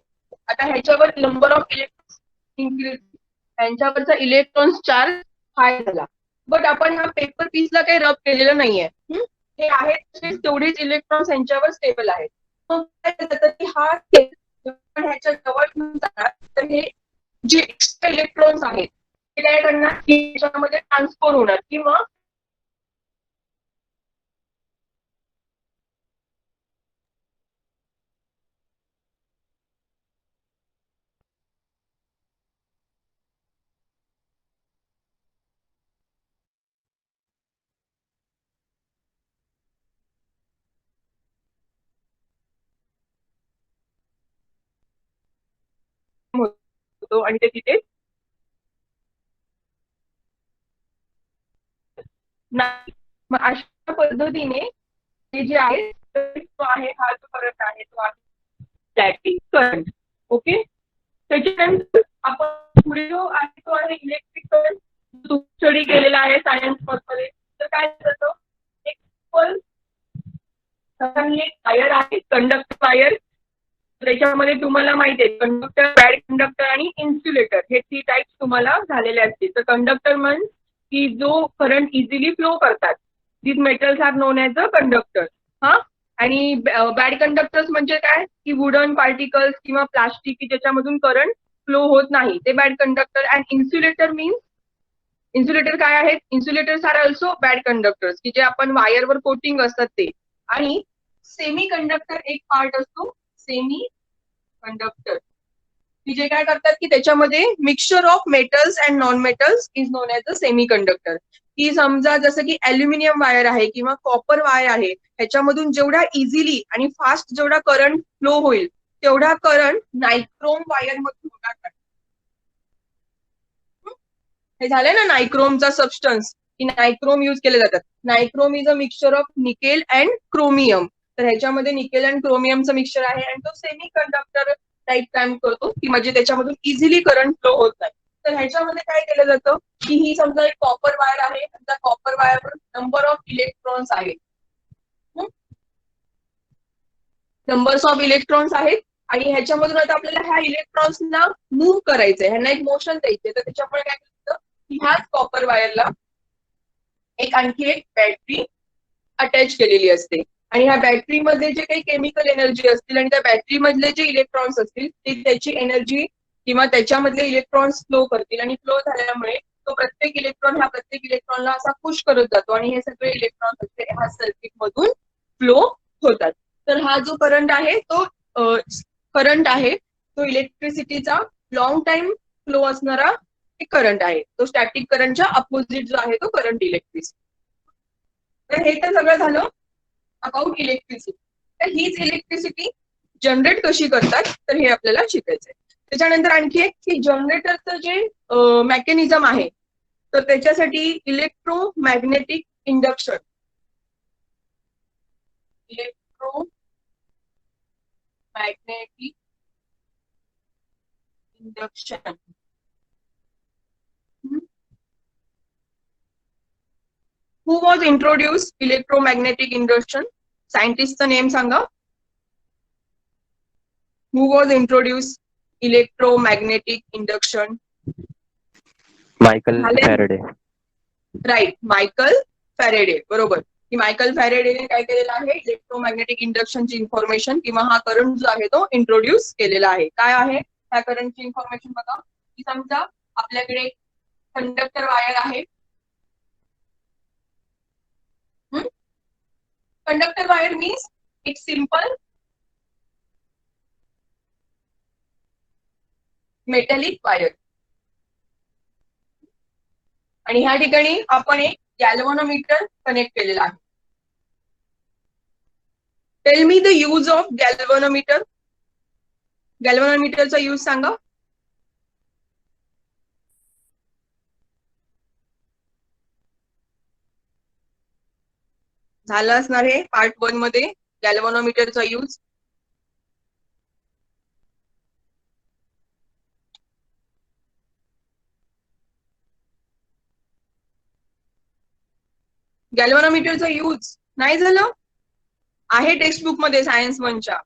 आता ह्याच्यावर नंबर ऑफ इलेक्ट्रॉन्स इन्क्रीज, त्यांच्यावरचा इलेक्ट्रॉन्स चार्ज हाय झाला. बट आपण ह्या पेपर पीसला काही रब केलेलं नाहीये. हे आहेत तेवढेच इलेक्ट्रॉन्स यांच्यावर स्टेबल आहेत. मग काय होतं की हा ह्याच्या जवळ घेऊन जाणार, तर हे जे एक्स्ट्रा इलेक्ट्रॉन्स आहेत ते काय करणार की याच्यामध्ये ट्रान्सफर होणार किंवा होतो आणि ते तिथे नाही. मग अशा पद्धतीने हे जे आहे तो आहे हा जो करंट आहे तो आहे स्टॅटिक करंट. ओके. त्याच्यानंतर आपण पुढे जो आहे तो आहे इलेक्ट्रिक करंट. स्टडी केलेला आहे सायन्स मध्ये. तर काय जातं एक वायर आहे कंडक्टर वायर. त्याच्यामध्ये तुम्हाला माहिती आहे कंडक्टर, बॅड कंडक्टर आणि इन्सुलेटर हे 3 टाइप्स तुम्हाला झालेले असतील. तर कंडक्टर म्हणजे की जो करंट इझिली फ्लो करतात. These metals are known as a conductor. हा. आणि बॅड कंडक्टर्स म्हणजे काय की वुडन पार्टिकल्स किंवा प्लास्टिक की ज्याच्यामधून करंट फ्लो होत नाही ते bad conductor. And insulator means insulator काय आहेत, insulators are also bad conductors की जे आपण वायरवर कोटिंग असतात ते. आणि सेमी कंडक्टर एक पार्ट असतो सेमी कंडक्टर की जे काय करतात की त्याच्यामध्ये mixture of metals and non metals is known as a semi conductor. की समजा जसं की अल्युमिनियम वायर आहे किंवा कॉपर वायर आहे ह्याच्यामधून जेवढा इझिली आणि फास्ट जेवढा करंट फ्लो होईल तेवढा करंट नायक्रोम वायर मधून होणार नाही. हे झालंय ना नायक्रोमचा सबस्टन्स की नायक्रोम यूज केले जातात. Nichrome is a mixture of nickel and chromium. तर ह्याच्यामध्ये निकेल अँड क्रोमियमचं मिक्सचर आहे आणि तो सेमी कंडक्टर टाईप काम करतो की म्हणजे त्याच्यामधून इझिली करंट फ्लो होत नाही. तर ह्याच्यामध्ये काय केलं जातं की ही समजा एक कॉपर वायर आहे. त्या कॉपर वायरवर नंबर ऑफ इलेक्ट्रॉन्स आहेत. नंबर्स ऑफ इलेक्ट्रॉन्स आहेत आणि ह्याच्यामधून आता आपल्याला ह्या इलेक्ट्रॉन्सना मूव्ह करायचंय, ह्यांना एक मोशन द्यायचंय. तर त्याच्यामुळे काय करतं की ह्याच कॉपर वायरला एक आणखी एक बॅटरी अटॅच केलेली असते. आणि ह्या बॅटरीमध्ये जे काही केमिकल एनर्जी असतील आणि त्या बॅटरी मधले जे इलेक्ट्रॉन्स असतील ते त्याची एनर्जी किंवा त्याच्यामधले इलेक्ट्रॉन्स फ्लो करतील आणि फ्लो झाल्यामुळे तो प्रत्येक इलेक्ट्रॉन ह्या प्रत्येक इलेक्ट्रॉनला असा पुश करत जातो आणि हे सगळे इलेक्ट्रॉन्स असते ह्या सर्किट मधून फ्लो होतात. तर हा जो करंट आहे तो इलेक्ट्रिसिटीचा लॉंग टाइम फ्लो असणारा एक करंट आहे. तो स्टॅटिक करंटच्या अपोजिट जो आहे तो करंट इलेक्ट्रिसिटी. तर हे तर सगळं झालं अबाउट इलेक्ट्रिसिटी. तर हीच इलेक्ट्रिसिटी जनरेट कशी करतात तर हे आपल्याला शिकायचंय. त्याच्यानंतर आणखी एक की जनरेटरचं जे मेकॅनिझम आहे तर त्याच्यासाठी electromagnetic induction induction Who was introduced electromagnetic induction? सायंटिस्टचं नेम सांगा. Who was introduced electromagnetic induction? Michael Faraday. Right, Michael Faraday. बरोबर. की मायकल फॅरेडेने काय केलेलं आहे इलेक्ट्रोमॅग्नेटिक इंडक्शनची इन्फॉर्मेशन किंवा हा करंट जो आहे तो इंट्रोड्यूस केलेला आहे. काय आहे ह्या करंटची इन्फॉर्मेशन बघा की समजा आपल्याकडे कंडक्टर वायर आहे. कंडक्टर वायर मीन्स एक सिंपल मेटॅलिक वायर. आणि ह्या ठिकाणी आपण एक गॅल्व्हनोमीटर कनेक्ट केलेला आहे. Tell me the use of galvanometer. गॅल्व्हनोमीटरचा यूज सांगा. झालं असणार हे पार्ट 1 मध्ये गॅल्व्हनोमीटरचा यूज. गॅल्व्हनोमीटरचा यूज नाही झालं आहे टेक्स्टबुक मध्ये सायन्स 1च्या.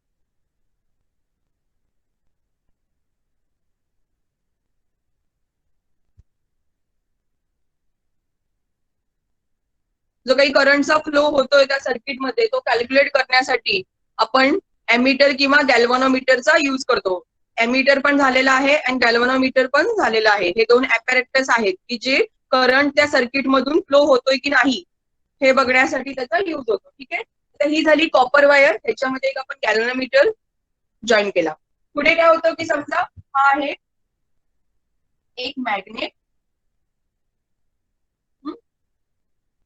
जो काही करंटचा फ्लो होतोय त्या सर्किटमध्ये तो कॅल्क्युलेट करण्यासाठी आपण एमीटर किंवा गॅल्व्हनोमीटरचा यूज करतो. एमीटर पण झालेला आहे आणि गॅल्व्हनोमीटर पण झालेला आहे. हे दोन ऍपॅरेटस आहेत की जे करंट त्या सर्किट मधून फ्लो होतोय की नाही हे बघण्यासाठी त्याचा यूज होतो. ठीक आहे, तर ही झाली कॉपर वायर. ह्याच्यामध्ये एक आपण गॅल्व्हनोमीटर जॉईन केला. पुढे काय होतं की समजा हा आहे एक मॅग्नेट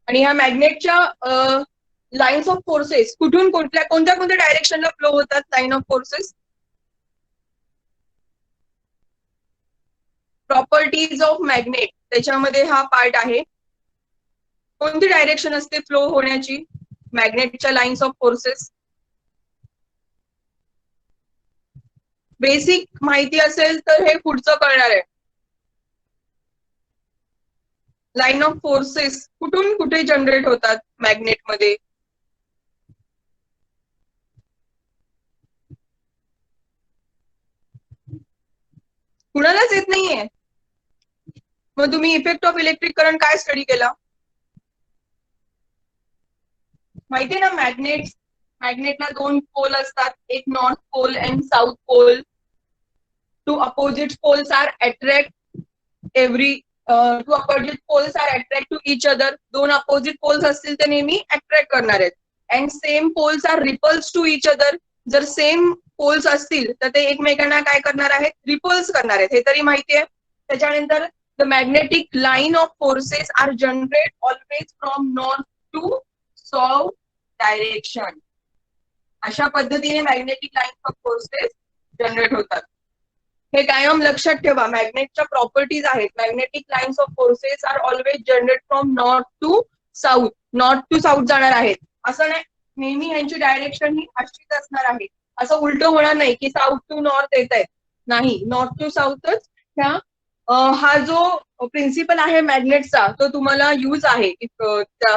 आणि ह्या मॅग्नेटच्या लाईन्स ऑफ फोर्सेस कुठून कोणत्या कोणत्या डायरेक्शनला फ्लो होतात line of forces. Properties of magnet त्याच्यामध्ये हा पार्ट आहे. कोणती डायरेक्शन असते फ्लो होण्याची मॅग्नेटच्या लाईन्स ऑफ फोर्सेस. बेसिक माहिती असेल तर हे पुढचं कळणार आहे. लाईन ऑफ फोर्सेस कुठून कुठे जनरेट होतात मॅग्नेटमध्ये. कुणालाच येत नाहीये. मग तुम्ही इफेक्ट ऑफ इलेक्ट्रिक करंट काय स्टडी केला माहितीये ना. मॅग्नेटला दोन पोल असतात, एक north pole and south pole. Two opposite poles are attract two opposite poles are attract to each other. दोन अपोजिट पोल्स असतील तर नेहमी अट्रॅक्ट करणार आहेत. And same poles are repels to each other. जर सेम पोल्स असतील तर ते एकमेकांना काय करणार आहेत, रिपल्स करणार आहेत, हे तरी माहिती आहे. त्याच्यानंतर the magnetic line of forces are generate always from north to south direction. अशा पद्धतीने magnetic line of forces generate होतात. हे कायम लक्षात ठेवा. मॅग्नेटच्या प्रॉपर्टीज आहेत. Magnetic lines of forces are always generate from north to south. North to south जाणार आहेत असं नाही, नेहमी यांची डायरेक्शन ही अशीच असणार आहे. असं उलट होणार नाही की साऊथ टू नॉर्थ येत आहेत, नाही, नॉर्थ टू साऊथच ह्या हा जो प्रिन्सिपल आहे मॅग्नेटचा तो तुम्हाला यूज आहे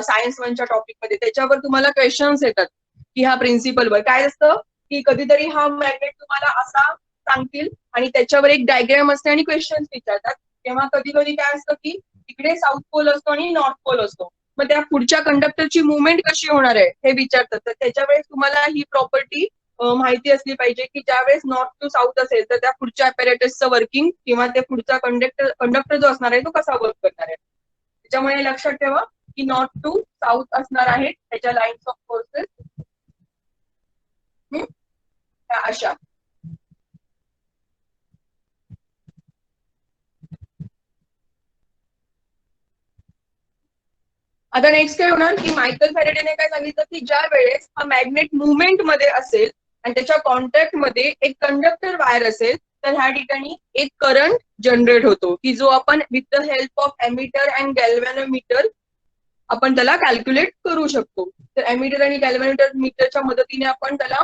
सायन्स वनच्या टॉपिक मध्ये. त्याच्यावर तुम्हाला क्वेश्चन्स येतात की ह्या प्रिन्सिपलवर काय असतं की कधीतरी हा मॅग्नेट तुम्हाला असा सांगतील आणि त्याच्यावर एक डायग्राम असते आणि क्वेश्चन्स विचारतात. तेव्हा कधी कधी काय असतं की इकडे साऊथ पोल असतो आणि नॉर्थ पोल असतो, मग त्या पुढच्या कंडक्टरची मुवमेंट कशी होणार आहे हे विचारतात. तर त्याच्या वेळेस तुम्हाला ही प्रॉपर्टी माहिती असली पाहिजे की ज्यावेळेस नॉर्थ टू साऊथ असेल तर त्या पुढच्या ॲपॅरेटसचं वर्किंग किंवा ते पुढचा कंडक्टर जो असणार आहे तो कसा वर्क करणार आहे. त्याच्यामुळे लक्षात ठेवा की नॉर्थ टू साऊथ असणार आहे त्याच्या लाईन्स ऑफ फोर्सेस अशा. आता नेक्स्ट काय होणार की मायकल फॅरेडेने काय सांगितलं की ज्या वेळेस हा मॅग्नेट मुवमेंट मध्ये असेल आणि त्याच्या कॉन्टॅक्ट मध्ये एक कंडक्टर वायर असेल तर ह्या ठिकाणी एक करंट जनरेट होतो की जो आपण with the help of ammeter and galvanometer आपण त्याला कॅल्क्युलेट करू शकतो. तर एमीटर आणि गॅल्व्हॅनोमीटरच्या मदतीने आपण त्याला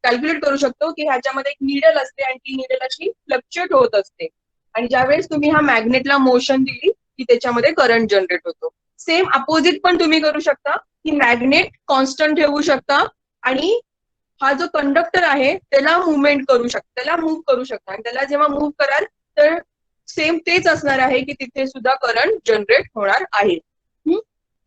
कॅल्क्युलेट करू शकतो की ह्याच्यामध्ये एक निडल असते आणि ती निडल अशी फ्लक्च्युएट होत असते आणि ज्यावेळेस तुम्ही ह्या मॅग्नेटला मोशन दिली की त्याच्यामध्ये करंट जनरेट होतो. सेम अपोजिट पण तुम्ही करू शकता की मॅग्नेट कॉन्स्टंट ठेवू शकता आणि हा जो कंडक्टर आहे त्याला मुवमेंट करू शकता, त्याला मूव्ह करू शकता आणि त्याला जेव्हा मूव्ह कराल तर सेम तेच असणार आहे की तिथे सुद्धा करंट जनरेट होणार आहे.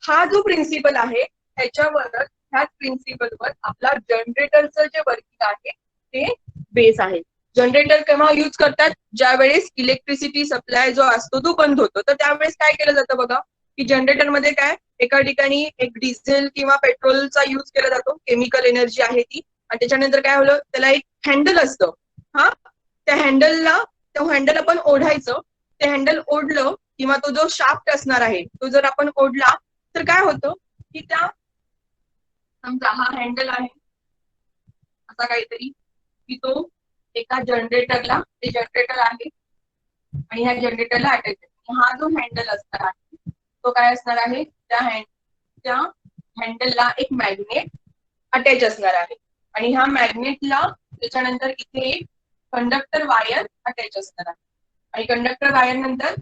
हा जो प्रिन्सिपल आहे त्याच्यावरच ह्याच प्रिन्सिपलवर आपला जनरेटरचं जे वर्किंग आहे ते बेस आहे. जनरेटर केव्हा यूज करतात, ज्या वेळेस इलेक्ट्रिसिटी सप्लाय जो असतो तो बंद होतो. तर त्यावेळेस काय केलं जातं बघा की जनरेटरमध्ये काय एका ठिकाणी एक डिझेल किंवा पेट्रोलचा यूज केला जातो, केमिकल एनर्जी आहे ती, आणि त्याच्यानंतर काय होलं त्याला एक हँडल असतं. त्या हँडल आपण ओढायचं. ते हँडल ओढलं किंवा तो जो शाफ्ट असणार आहे तो जर आपण ओढला तर काय होतं की त्या समजा हा हँडल आहे असा काहीतरी की तो एका जनरेटरला, ते जनरेटर आहे आणि ह्या जनरेटरला अटॅच आहे. हा जो हँडल असणार आहे तो काय असणार आहे, त्या हँडलला एक मॅग्नेट अटॅच असणार आहे आणि ह्या मॅग्नेटला त्याच्यानंतर इथे एक कंडक्टर वायर अटॅच असणार आहे आणि कंडक्टर वायर नंतर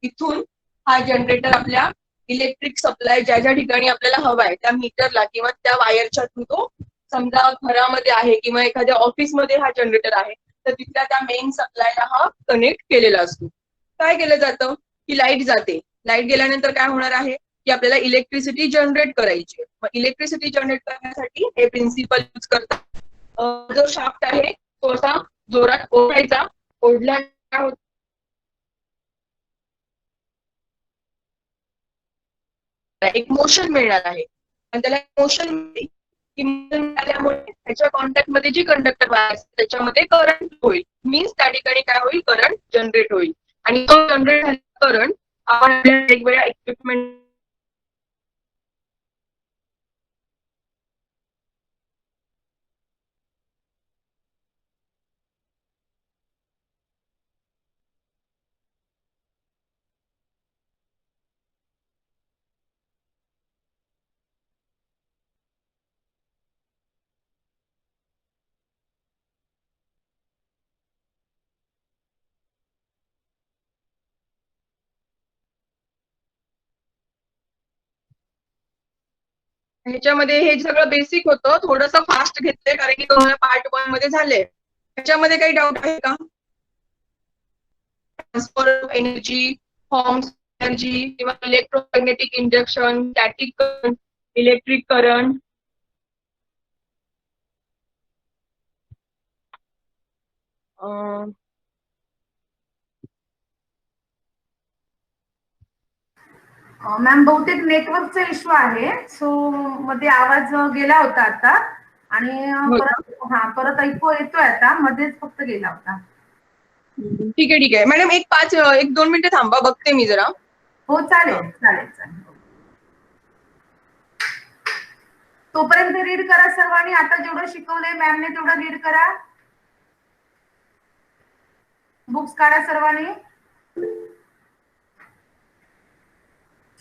इथून हा जनरेटर आपल्या इलेक्ट्रिक सप्लाय ज्या ज्या ठिकाणी आपल्याला हवा आहे त्या मीटरला किंवा त्या वायरच्या थ्रू तो, समजा घरामध्ये आहे किंवा एखाद्या ऑफिसमध्ये हा जनरेटर आहे तर तिथल्या त्या मेन सप्लायला हा कनेक्ट केलेला असतो. काय केलं जातं की लाईट जाते. लाईट गेल्यानंतर काय होणार आहे की आपल्याला इलेक्ट्रिसिटी जनरेट करायची आहे. मग इलेक्ट्रिसिटी जनरेट करण्यासाठी हे प्रिन्सिपल यूज करतात. जो शाफ्ट आहे तो असा जोरात ओढायचा, ओढला एक मोशन मिळणार आहे आणि त्याला मोशन मिळाल्यामुळे त्याच्या कॉन्टॅक्ट मध्ये जी कंडक्टर वायर त्याच्यामध्ये करंट होईल. मीन्स त्या ठिकाणी काय होईल, करंट जनरेट होईल. आणि तो जनरेट झालेला करंट आपण वेगवेगळ्या इक्विपमेंट ह्याच्यामध्ये हे सगळं बेसिक होतं. थोडंसं फास्ट घेतलंय कारण की तुम्हाला पार्ट 1 मध्ये झालंय. ह्याच्यामध्ये काही डाऊट आहे का? Transfer of energy, forms energy किंवा electromagnetic induction, static current, electric current. Ma'am बहुतेक नेटवर्कचा इश्यू आहे, सो मध्ये आवाज गेला होता आता आणि परत ऐकू येतोय आता, मध्येच फक्त गेला होता. ठीक आहे ठीक आहे मॅडम, एक 2 मिनिटं थांबा, बघते मी जरा. हो चालेल चालेल चालेल. तोपर्यंत रीड करा सर्वांनी. आता जेवढं शिकवलंय मॅमने तेवढं रीड करा. बुक्स काढा सर्वांनी.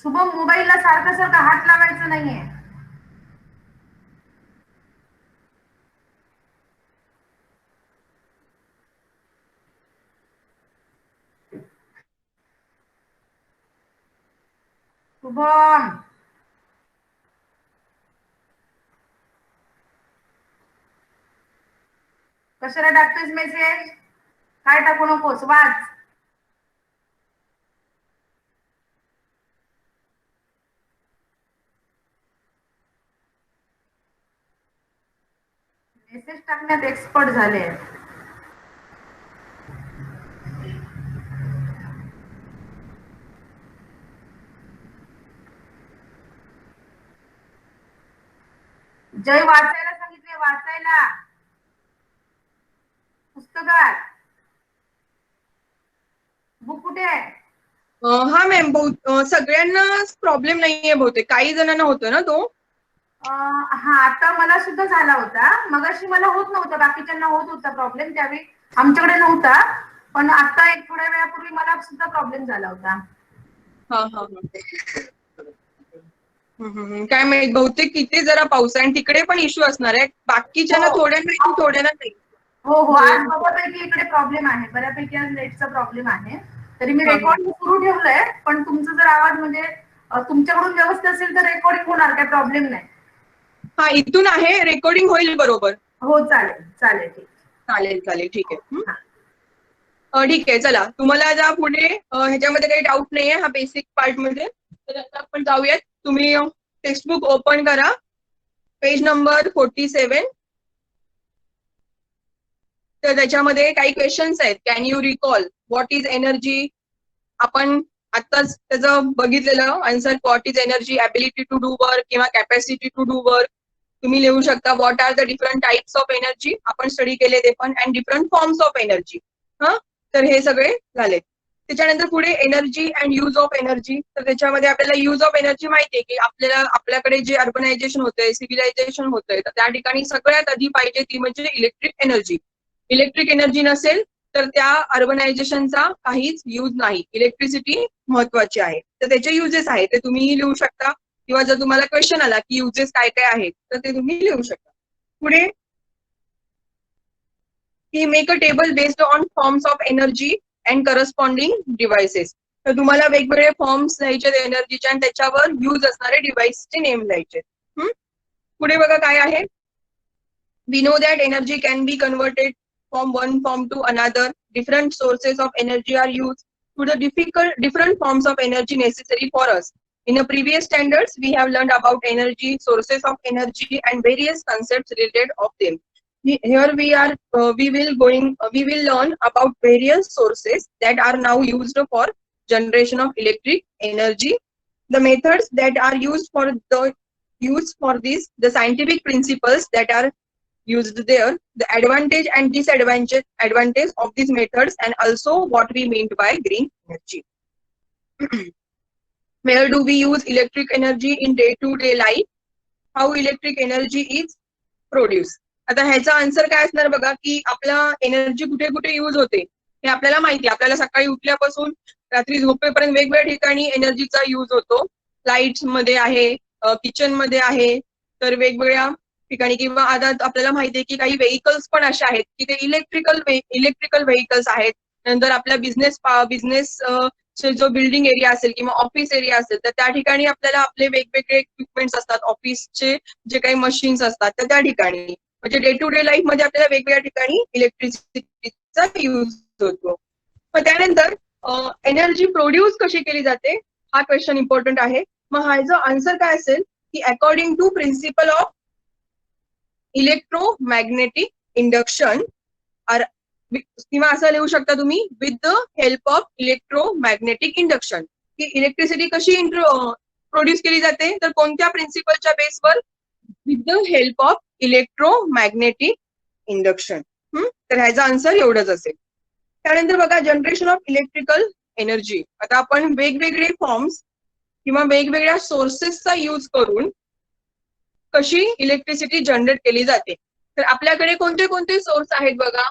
शुभम, मोबाईलला सारखं सारखं हात लावायचं नाहीये. शुभम, कशाला टाकतोयस मेसेज? काय टाकू नकोस, वाच. मेसेज टाकण्यात एक्सपर्ट झाले. जय वाचायला सांगितले, वाचायला पुस्तकात. बुक कुठे आहे? हा मॅम, सगळ्यांना प्रॉब्लेम नाहीये बहुतेक, काही जणांना होतो ना तो. हा, आता मला सुद्धा झाला होता. मगाशी मला होत नव्हता, बाकीच्यांना होत होता प्रॉब्लेम, त्यावेळी आमच्याकडे नव्हता. पण आता एक थोड्या वेळापूर्वी मला सुद्धा प्रॉब्लेम झाला होता. हा हा. काय माहित, बहुतेक तिथे जरा पाऊस आहे आणि तिकडे पण इश्यू असणार आहे. बाकीच्यांना थोड्यांना थोड्यांना नाही. हो हो, आज बऱ्यापैकी इकडे प्रॉब्लेम आहे, बऱ्यापैकी आज नेटचा प्रॉब्लेम आहे. तरी मी रेकॉर्डिंग सुरू ठेवलंय, पण तुमचा जर आवाज म्हणजे तुमच्याकडून व्यवस्थित असेल तर रेकॉर्डिंग होणार, काही प्रॉब्लेम नाही. हा, इथून आहे, रेकॉर्डिंग होईल बरोबर. हो चालेल चालेल, ठीक चालेल चालेल, ठीक आहे. ठीक आहे, चला, तुम्हाला आता पुढे ह्याच्यामध्ये काही डाऊट नाहीये हा बेसिक पार्ट मध्ये. तर आता आपण जाऊयात. तुम्ही टेक्स्टबुक ओपन करा, पेज नंबर 47. तर त्याच्यामध्ये काही क्वेश्चन्स आहेत. Can you recall what is energy? आपण आताच त्याचं बघितलेलं answer. What is energy? Ability to do work किंवा कॅपॅसिटी टू डू वर्क. तुम्ही लिहू शकता what are the different types of energy, आपण स्टडी केले ते पण, and different forms of energy. तर हे सगळे झाले. त्याच्यानंतर पुढे energy and use of energy. तर त्याच्यामध्ये आपल्याला यूज ऑफ एनर्जी माहिती आहे की आपल्याकडे जे अर्बनायझेशन होतंय, सिव्हिलायझेशन होतंय, तर त्या ठिकाणी सगळ्यात आधी पाहिजे ती म्हणजे इलेक्ट्रिक एनर्जी. इलेक्ट्रिक एनर्जी नसेल तर त्या अर्बनायझेशनचा काहीच यूज नाही. इलेक्ट्रिसिटी महत्वाची आहे. तर त्याचे युजेस आहेत ते तुम्हीही लिहू शकता, किंवा जर तुम्हाला क्वेश्चन आला की युजेस काय काय आहेत तर ते तुम्ही लिहू शकता. पुढे ही make a table based on forms of energy and corresponding devices. तर तुम्हाला वेगवेगळे फॉर्म्स लिहायचे एनर्जीचे आणि त्याच्यावर यूज असणारे डिव्हाइसचे नेम लिहायचे. पुढे बघा काय आहे. We know that energy can be converted from one form to another. Different sources of energy are used to the different forms of energy necessary for us. In the previous standards, we have learned about energy, sources of energy, and various concepts related of them. Here we will learn about various sources that are now used for generation of electric energy, the methods that are used for this, the scientific principles that are used there, the advantage and disadvantage of these methods, and also what we meant by green energy. Where do we use electric energy in day-to-day life? How electric energy is produced? आता ह्याचा answer काय असणार बघा, की आपला energy कुठे कुठे use होते हे आपल्याला माहिती आहे. आपल्याला सकाळी उठल्यापासून रात्री झोपेपर्यंत वेगवेगळ्या ठिकाणी एनर्जीचा यूज होतो. लाईट्स मध्ये आहे, किचन मध्ये आहे, तर वेगवेगळ्या ठिकाणी, किंवा आता आपल्याला माहिती आहे की काही व्हेकल्स पण असे आहेत की ते इलेक्ट्रिकल व्हेकल्स आहेत. नंतर आपल्या बिझनेस जो बिल्डिंग एरिया असेल किंवा ऑफिस एरिया असेल तर त्या ठिकाणी आपल्याला आपले वेगवेगळे इक्विपमेंट्स असतात, ऑफिसचे जे काही मशीन्स असतात तर त्या ठिकाणी, म्हणजे डे टू डे लाईफ मध्ये आपल्याला वेगवेगळ्या ठिकाणी इलेक्ट्रिसिटीचा यूज होतो. मग त्यानंतर एनर्जी प्रोड्यूस कशी केली जाते हा क्वेश्चन इम्पॉर्टंट आहे. मग हा जो आन्सर काय असेल की according to principle of electromagnetic induction किंवा असं लिहू शकता तुम्ही with the help of electromagnetic induction, की इलेक्ट्रिसिटी कशी प्रोड्यूस केली जाते तर कोणत्या प्रिन्सिपलच्या बेसवर? With the help of electromagnetic induction. तर ह्याचा आन्सर एवढंच असेल. त्यानंतर बघा जनरेशन ऑफ इलेक्ट्रिकल एनर्जी. आता आपण वेगवेगळे फॉर्म्स किंवा वेगवेगळ्या सोर्सेसचा यूज करून कशी इलेक्ट्रिसिटी जनरेट केली जाते. तर आपल्याकडे कोणते कोणते सोर्स आहेत बघा.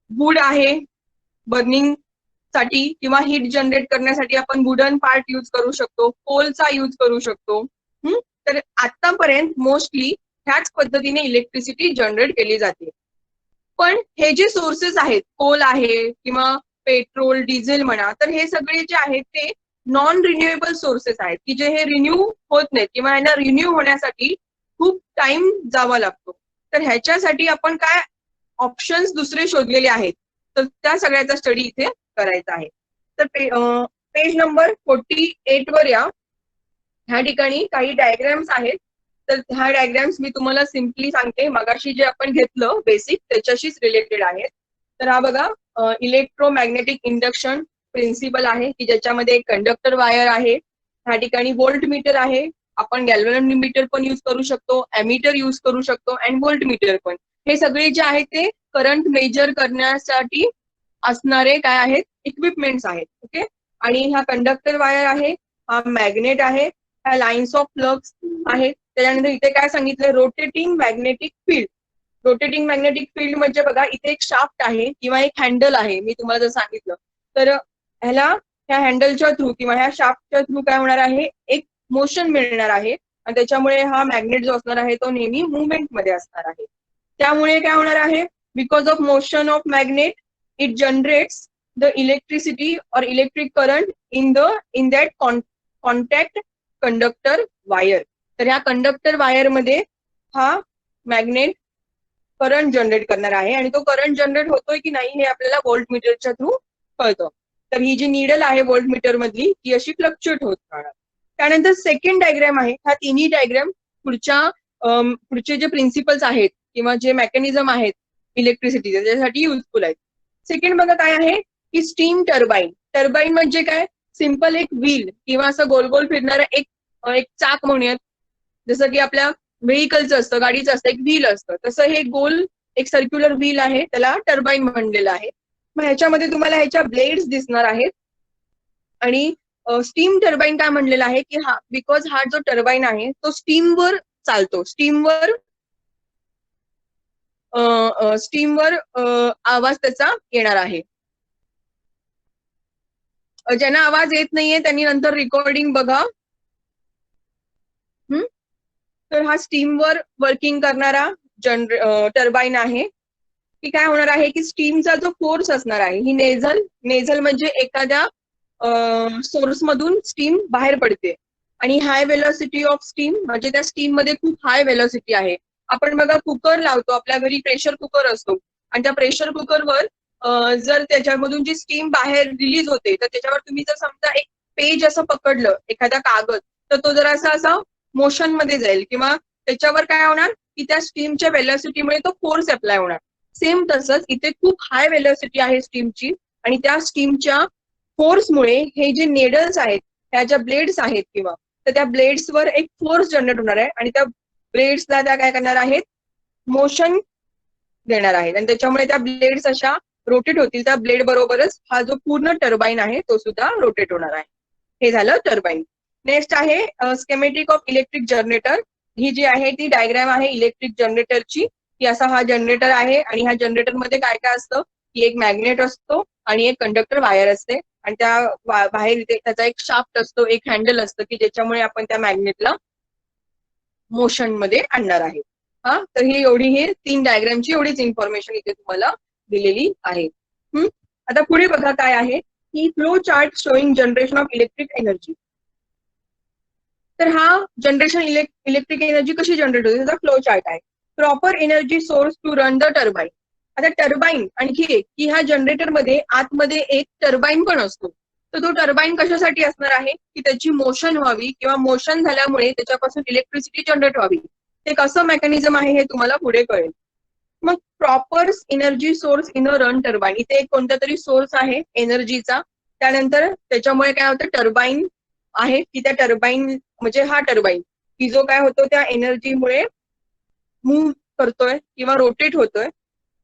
वूड आहे बर्निंग साठी किंवा हीट जनरेट करण्यासाठी आपण वुडन पार्ट यूज करू शकतो, कोलचा यूज करू शकतो. तर आतापर्यंत मोस्टली ह्याच पद्धतीने इलेक्ट्रिसिटी जनरेट केली जाते. पण हे जे सोर्सेस आहेत, कोल आहे किंवा पेट्रोल, डिझेल म्हणा, तर हे सगळे जे आहेत ते नॉन रिन्युएबल सोर्सेस आहेत की जे हे रिन्यू होत नाहीत किंवा यांना रिन्यू होण्यासाठी खूप टाइम जावा लागतो. तर ह्याच्यासाठी आपण काय ऑप्शन्स दुसरे शोधलेले आहेत, तर त्या सगळ्याचा स्टडी इथे करायचा आहे. तर पेज नंबर 48 वर या. ह्या ठिकाणी काही डायग्राम्स आहेत. तर ह्या डायग्राम्स मी तुम्हाला सिम्पली सांगते, मगाशी जे आपण घेतलं बेसिक त्याच्याशीच रिलेटेड आहेत. तर हा बघा इलेक्ट्रोमॅग्नेटिक इंडक्शन प्रिन्सिपल आहे की ज्याच्यामध्ये एक कंडक्टर वायर आहे. ह्या ठिकाणी व्होल्ट मीटर आहे. आपण गॅल्व्हनोमीटर पण यूज करू शकतो, एमीटर यूज करू शकतो आणि व्होल्ट मीटर पण. हे सगळे जे आहेत ते करंट मेजर करण्यासाठी असणारे काय आहेत इक्विपमेंट्स आहेत. ओके. आणि हा कंडक्टर वायर आहे, हा मॅग्नेट आहे, ह्या लाईन्स ऑफ फ्लक्स आहेत. त्याच्यानंतर इथे काय सांगितलं, rotating magnetic field. Rotating magnetic field म्हणजे बघा इथे एक शाफ्ट आहे किंवा एक हँडल आहे, मी तुम्हाला जर सांगितलं तर ह्याला ह्या हँडलच्या थ्रू किंवा ह्या शाफ्टच्या थ्रू काय होणार आहे, एक मोशन मिळणार आहे आणि त्याच्यामुळे हा मॅग्नेट जो असणार आहे तो नेहमी मुवमेंट मध्ये असणार आहे. त्यामुळे काय होणार आहे, because of motion of magnet it generates the electricity और electric current in that contact conductor wire. तर ह्या कंडक्टर वायर मध्ये हा मॅग्नेट करंट जनरेट करणार आहे आणि तो करंट जनरेट होतोय की नाही हे आपल्याला व्होल्ट मीटरच्या थ्रू कळतं. तर ही जी निडल आहे व्होल्ट मीटर मधली ती अशी फ्लक्च्युएट होत राहणार. त्यानंतर सेकंड डायग्राम आहे. ह्या तिन्ही डायग्राम पुढचे जे प्रिन्सिपल्स आहेत किंवा जे मेकॅनिझम आहेत इलेक्ट्रिसिटी त्याच्यासाठी युजफुल आहेत. सेकंड बघा काय आहे की स्टीम टर्बाईन. टर्बाईन म्हणजे काय, सिंपल एक व्हील किंवा असं गोल गोल फिरणारं एक चाक म्हणूयात. जसं की आपल्या व्हेकलचं असतं, गाडीचं असतं एक व्हील असतं, तसं हे गोल एक सर्क्युलर व्हील आहे, त्याला टर्बाईन म्हणलेलं आहे. मग ह्याच्यामध्ये तुम्हाला ह्याच्या ब्लेड्स दिसणार आहेत. आणि स्टीम टर्बाईन काय म्हणलेलं आहे की हा बिकॉज हा जो टर्बाईन आहे तो स्टीमवर चालतो. स्टीमवर आवाज त्याचा येणार आहे. ज्यांना आवाज येत नाहीये त्यांनी नंतर रेकॉर्डिंग बघा. तर हा स्टीमवर वर्किंग करणारा टर्बाईन आहे. की काय होणार आहे की स्टीमचा जो फोर्स असणार आहे ही नेझल म्हणजे एखाद्या सोर्स मधून स्टीम बाहेर पडते आणि हाय वेलोसिटी ऑफ स्टीम म्हणजे त्या स्टीम मध्ये खूप हाय वेलोसिटी आहे. आपण बघा कुकर लावतो, आपल्या घरी प्रेशर कुकर असतो आणि त्या प्रेशर कुकरवर जर त्याच्यामधून जी स्टीम बाहेर रिलीज होते तर त्याच्यावर तुम्ही जर समजा एक पेज असं पकडलं, एखादा कागद, तर तो जरा असा मोशन मध्ये जाईल किंवा त्याच्यावर काय होणार की त्या स्टीमच्या वेलॉसिटीमुळे तो फोर्स अप्लाय होणार. सेम तसंच इथे खूप हाय वेलॉसिटी आहे स्टीमची आणि त्या स्टीमच्या फोर्समुळे हे जे नेडल्स आहेत, ह्या ज्या ब्लेड्स आहेत किंवा तर त्या ब्लेड्सवर एक फोर्स जनरेट होणार आहे आणि त्या ब्लेड्सला त्या काय करणार आहेत, मोशन देणार आहेत आणि त्याच्यामुळे त्या ब्लेड्स अशा रोटेट होतील. त्या ब्लेड बरोबरच हा जो पूर्ण टर्बाईन आहे तो सुद्धा रोटेट होणार आहे. हे झालं टर्बाईन. नेक्स्ट आहे स्केमेटिक ऑफ इलेक्ट्रिक जनरेटर. ही जी आहे ती डायग्राम आहे इलेक्ट्रिक जनरेटरची, की असा हा जनरेटर आहे आणि ह्या जनरेटरमध्ये काय काय असतं की एक मॅग्नेट असतो आणि एक कंडक्टर वायर असते आणि त्या बाहेर इथे त्याचा एक शाफ्ट असतो, एक हँडल असतं की ज्याच्यामुळे आपण त्या मॅग्नेटला मोशन मध्ये आणणार आहे. हा, तर ही एवढी ही 3 डायग्रामची एवढीच इन्फॉर्मेशन इथे तुम्हाला दिलेली आहे. आता पुढे बघा काय आहे की flow chart showing generation of electric energy. तर हा जनरेशन इलेक्ट्रिक एनर्जी कशी जनरेट होते त्याचा फ्लो चार्ट आहे. Proper energy source to run the turbine. आता टर्बाईन आणखी एक की ह्या जनरेटरमध्ये आतमध्ये एक टर्बाईन पण असतो. तर तो टर्बाईन कशासाठी असणार आहे की त्याची मोशन व्हावी किंवा मोशन झाल्यामुळे त्याच्यापासून इलेक्ट्रिसिटी जनरेट व्हावी. ते कसं मेकॅनिझम आहे हे तुम्हाला पुढे कळेल. मग proper energy source in a run turbine. इथे एक कोणता तरी सोर्स आहे एनर्जीचा, त्यानंतर त्याच्यामुळे काय होतं टर्बाईन आहे की त्या टर्बाईन म्हणजे हा टर्बाईन की जो काय होतो त्या एनर्जीमुळे मूव्ह करतोय किंवा रोटेट होतोय.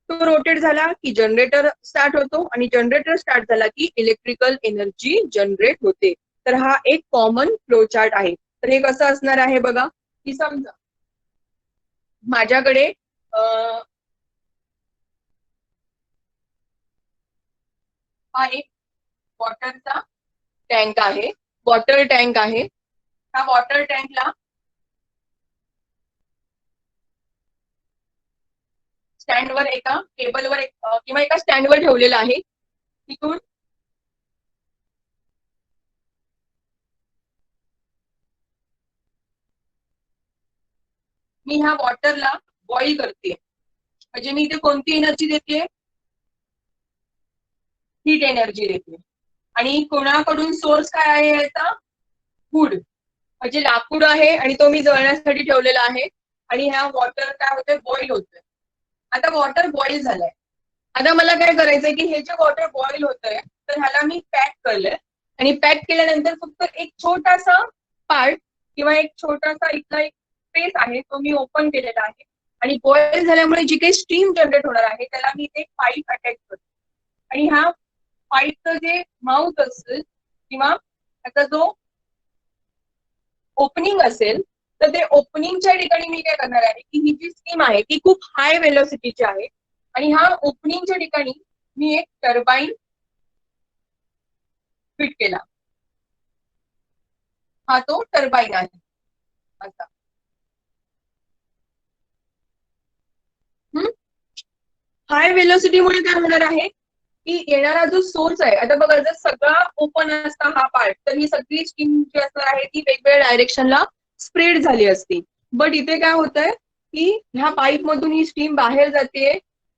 तो रोटेट झाला की जनरेटर स्टार्ट होतो आणि जनरेटर स्टार्ट झाला की इलेक्ट्रिकल एनर्जी जनरेट होते. तर हा एक कॉमन फ्लो चार्ट आहे. तर हे कसं असणार आहे बघा की समजा माझ्याकडे हा एक वॉटरचा टँक आहे, वॉटर टँक आहे. ह्या वॉटर टँकला स्टँडवर एका टेबलवर किंवा एका स्टँडवर ठेवलेलं आहे. तिथून मी ह्या वॉटरला बॉईल करते. म्हणजे मी इथे कोणती एनर्जी देते, हीट एनर्जी देते. आणि कोणाकडून सोर्स काय आहे याचा, वूड म्हणजे लाकूड आहे आणि तो मी जळण्यासाठी ठेवलेला आहे आणि ह्या वॉटर काय होतंय बॉईल होतोय. आता वॉटर बॉईल झालंय. आता मला काय करायचंय की हे जे वॉटर बॉईल होतंय तर ह्याला मी पॅक केलंय आणि पॅक केल्यानंतर फक्त एक छोटासा पार्ट किंवा एक छोटासा इथला एक स्पेस आहे तो मी ओपन केलेला आहे आणि बॉईल झाल्यामुळे जी काही स्टीम जनरेट होणार आहे त्याला मी एक पाईप अटॅच करतो आणि ह्या पाईपचं जे माउथ असेल किंवा त्याचा जो ओपनिंग असेल तर ते ओपनिंगच्या ठिकाणी मी काय करणार आहे की ही जी स्टीम आहे ती खूप हाय वेलोसिटीची आहे आणि ह्या ओपनिंगच्या ठिकाणी मी एक टर्बाईन फिट केला. हा तो टर्बाईन आहे असा. हाय वेलोसिटीमुळे काय होणार आहे की येणारा जो सोर्स आहे, आता बघा जर सगळा ओपन असता हा पार्ट तर ही सगळी स्टीम जी असणार आहे ती वेगवेगळ्या डायरेक्शनला स्प्रेड झाली असती. बट इथे काय होतंय की ह्या पाईप मधून ही स्टीम बाहेर जाते,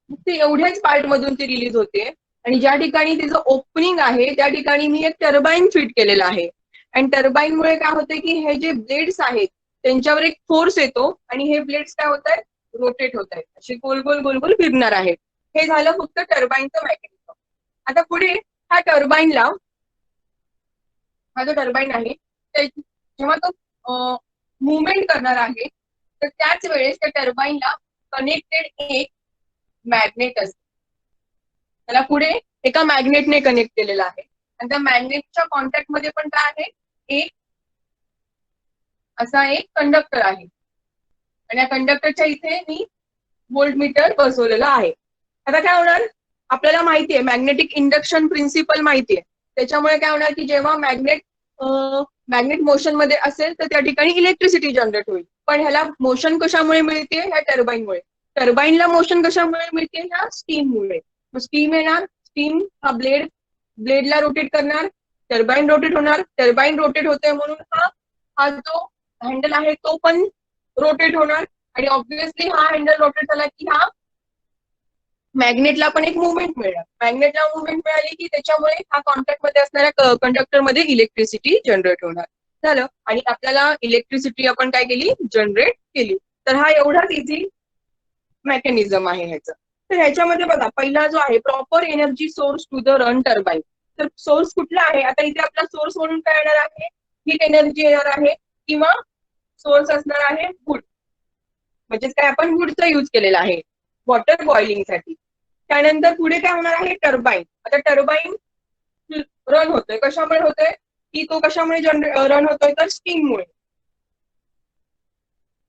ते एवढ्याच पार्ट मधून ती रिलीज होते आणि ज्या ठिकाणी तिचं ओपनिंग आहे त्या ठिकाणी मी एक टर्बाईन फिट केलेला आहे आणि टर्बाईनमुळे काय होतंय की हे जे ब्लेड्स आहेत त्यांच्यावर एक फोर्स येतो आणि हे ब्लेड्स काय होत आहेत, रोटेट होत आहेत, असे गोल गोल गोल गोल फिरणार आहेत. हे झालं फक्त टर्बाईनचं मेकॅनिझम. आता पुढे ह्या टर्बाईनला, हा जो टर्बाईन आहे जेव्हा तो मुवमेंट करणार आहे तर त्याच वेळेस त्या टर्बाईनला कनेक्टेड एक मॅग्नेट असते. त्याला पुढे एका मॅग्नेटने कनेक्ट केलेला आहे आणि त्या मॅग्नेटच्या कॉन्टॅक्ट मध्ये पण काय आहे, एक असा एक कंडक्टर आहे आणि या कंडक्टरच्या इथे मी व्होल्टमीटर बसवलेला आहे. आता काय होणार, आपल्याला माहिती आहे मॅग्नेटिक इंडक्शन प्रिन्सिपल माहिती आहे. त्याच्यामुळे काय होणार की जेव्हा मॅग्नेट मोशन मध्ये असेल तर त्या ठिकाणी इलेक्ट्रिसिटी जनरेट होईल. पण ह्याला मोशन कशामुळे मिळते, ह्या टर्बाईनमुळे. टर्बाईनला मोशन कशामुळे मिळते, ह्या स्टीममुळे. स्टीम येणार, स्टीम हा ब्लेडला रोटेट करणार, टर्बाईन रोटेट होणार, टर्बाईन रोटेट होते म्हणून हा जो हँडल आहे तो पण रोटेट होणार आणि ऑब्व्हियसली हा हँडल रोटेट झाला की हा मॅग्नेटला पण एक मुवमेंट मिळणार. मॅग्नेटला मुवमेंट मिळाली की त्याच्यामुळे हा कॉन्टॅक्ट मध्ये असणाऱ्या कंडक्टर मध्ये इलेक्ट्रिसिटी जनरेट होणार. झालं. आणि आपल्याला इलेक्ट्रिसिटी आपण काय केली, जनरेट केली. तर हा एवढाच इझी मेकॅनिझम आहे ह्याचं. तर ह्याच्यामध्ये बघा, पहिला जो आहे proper energy source to the run turbine. तर सोर्स कुठला आहे, आता इथे आपला सोर्स म्हणून काय येणार आहे, हीट एनर्जी येणार आहे, किंवा सोर्स असणार आहे वूड, म्हणजेच काय आपण वूडचा युज केलेला आहे वॉटर बॉइलिंगसाठी. त्यानंतर पुढे काय होणार आहे, टर्बाईन. आता टर्बाईन रन होतोय, कशामुळे होतोय, की तो कशामुळे रन होतोय, तर स्टीममुळे.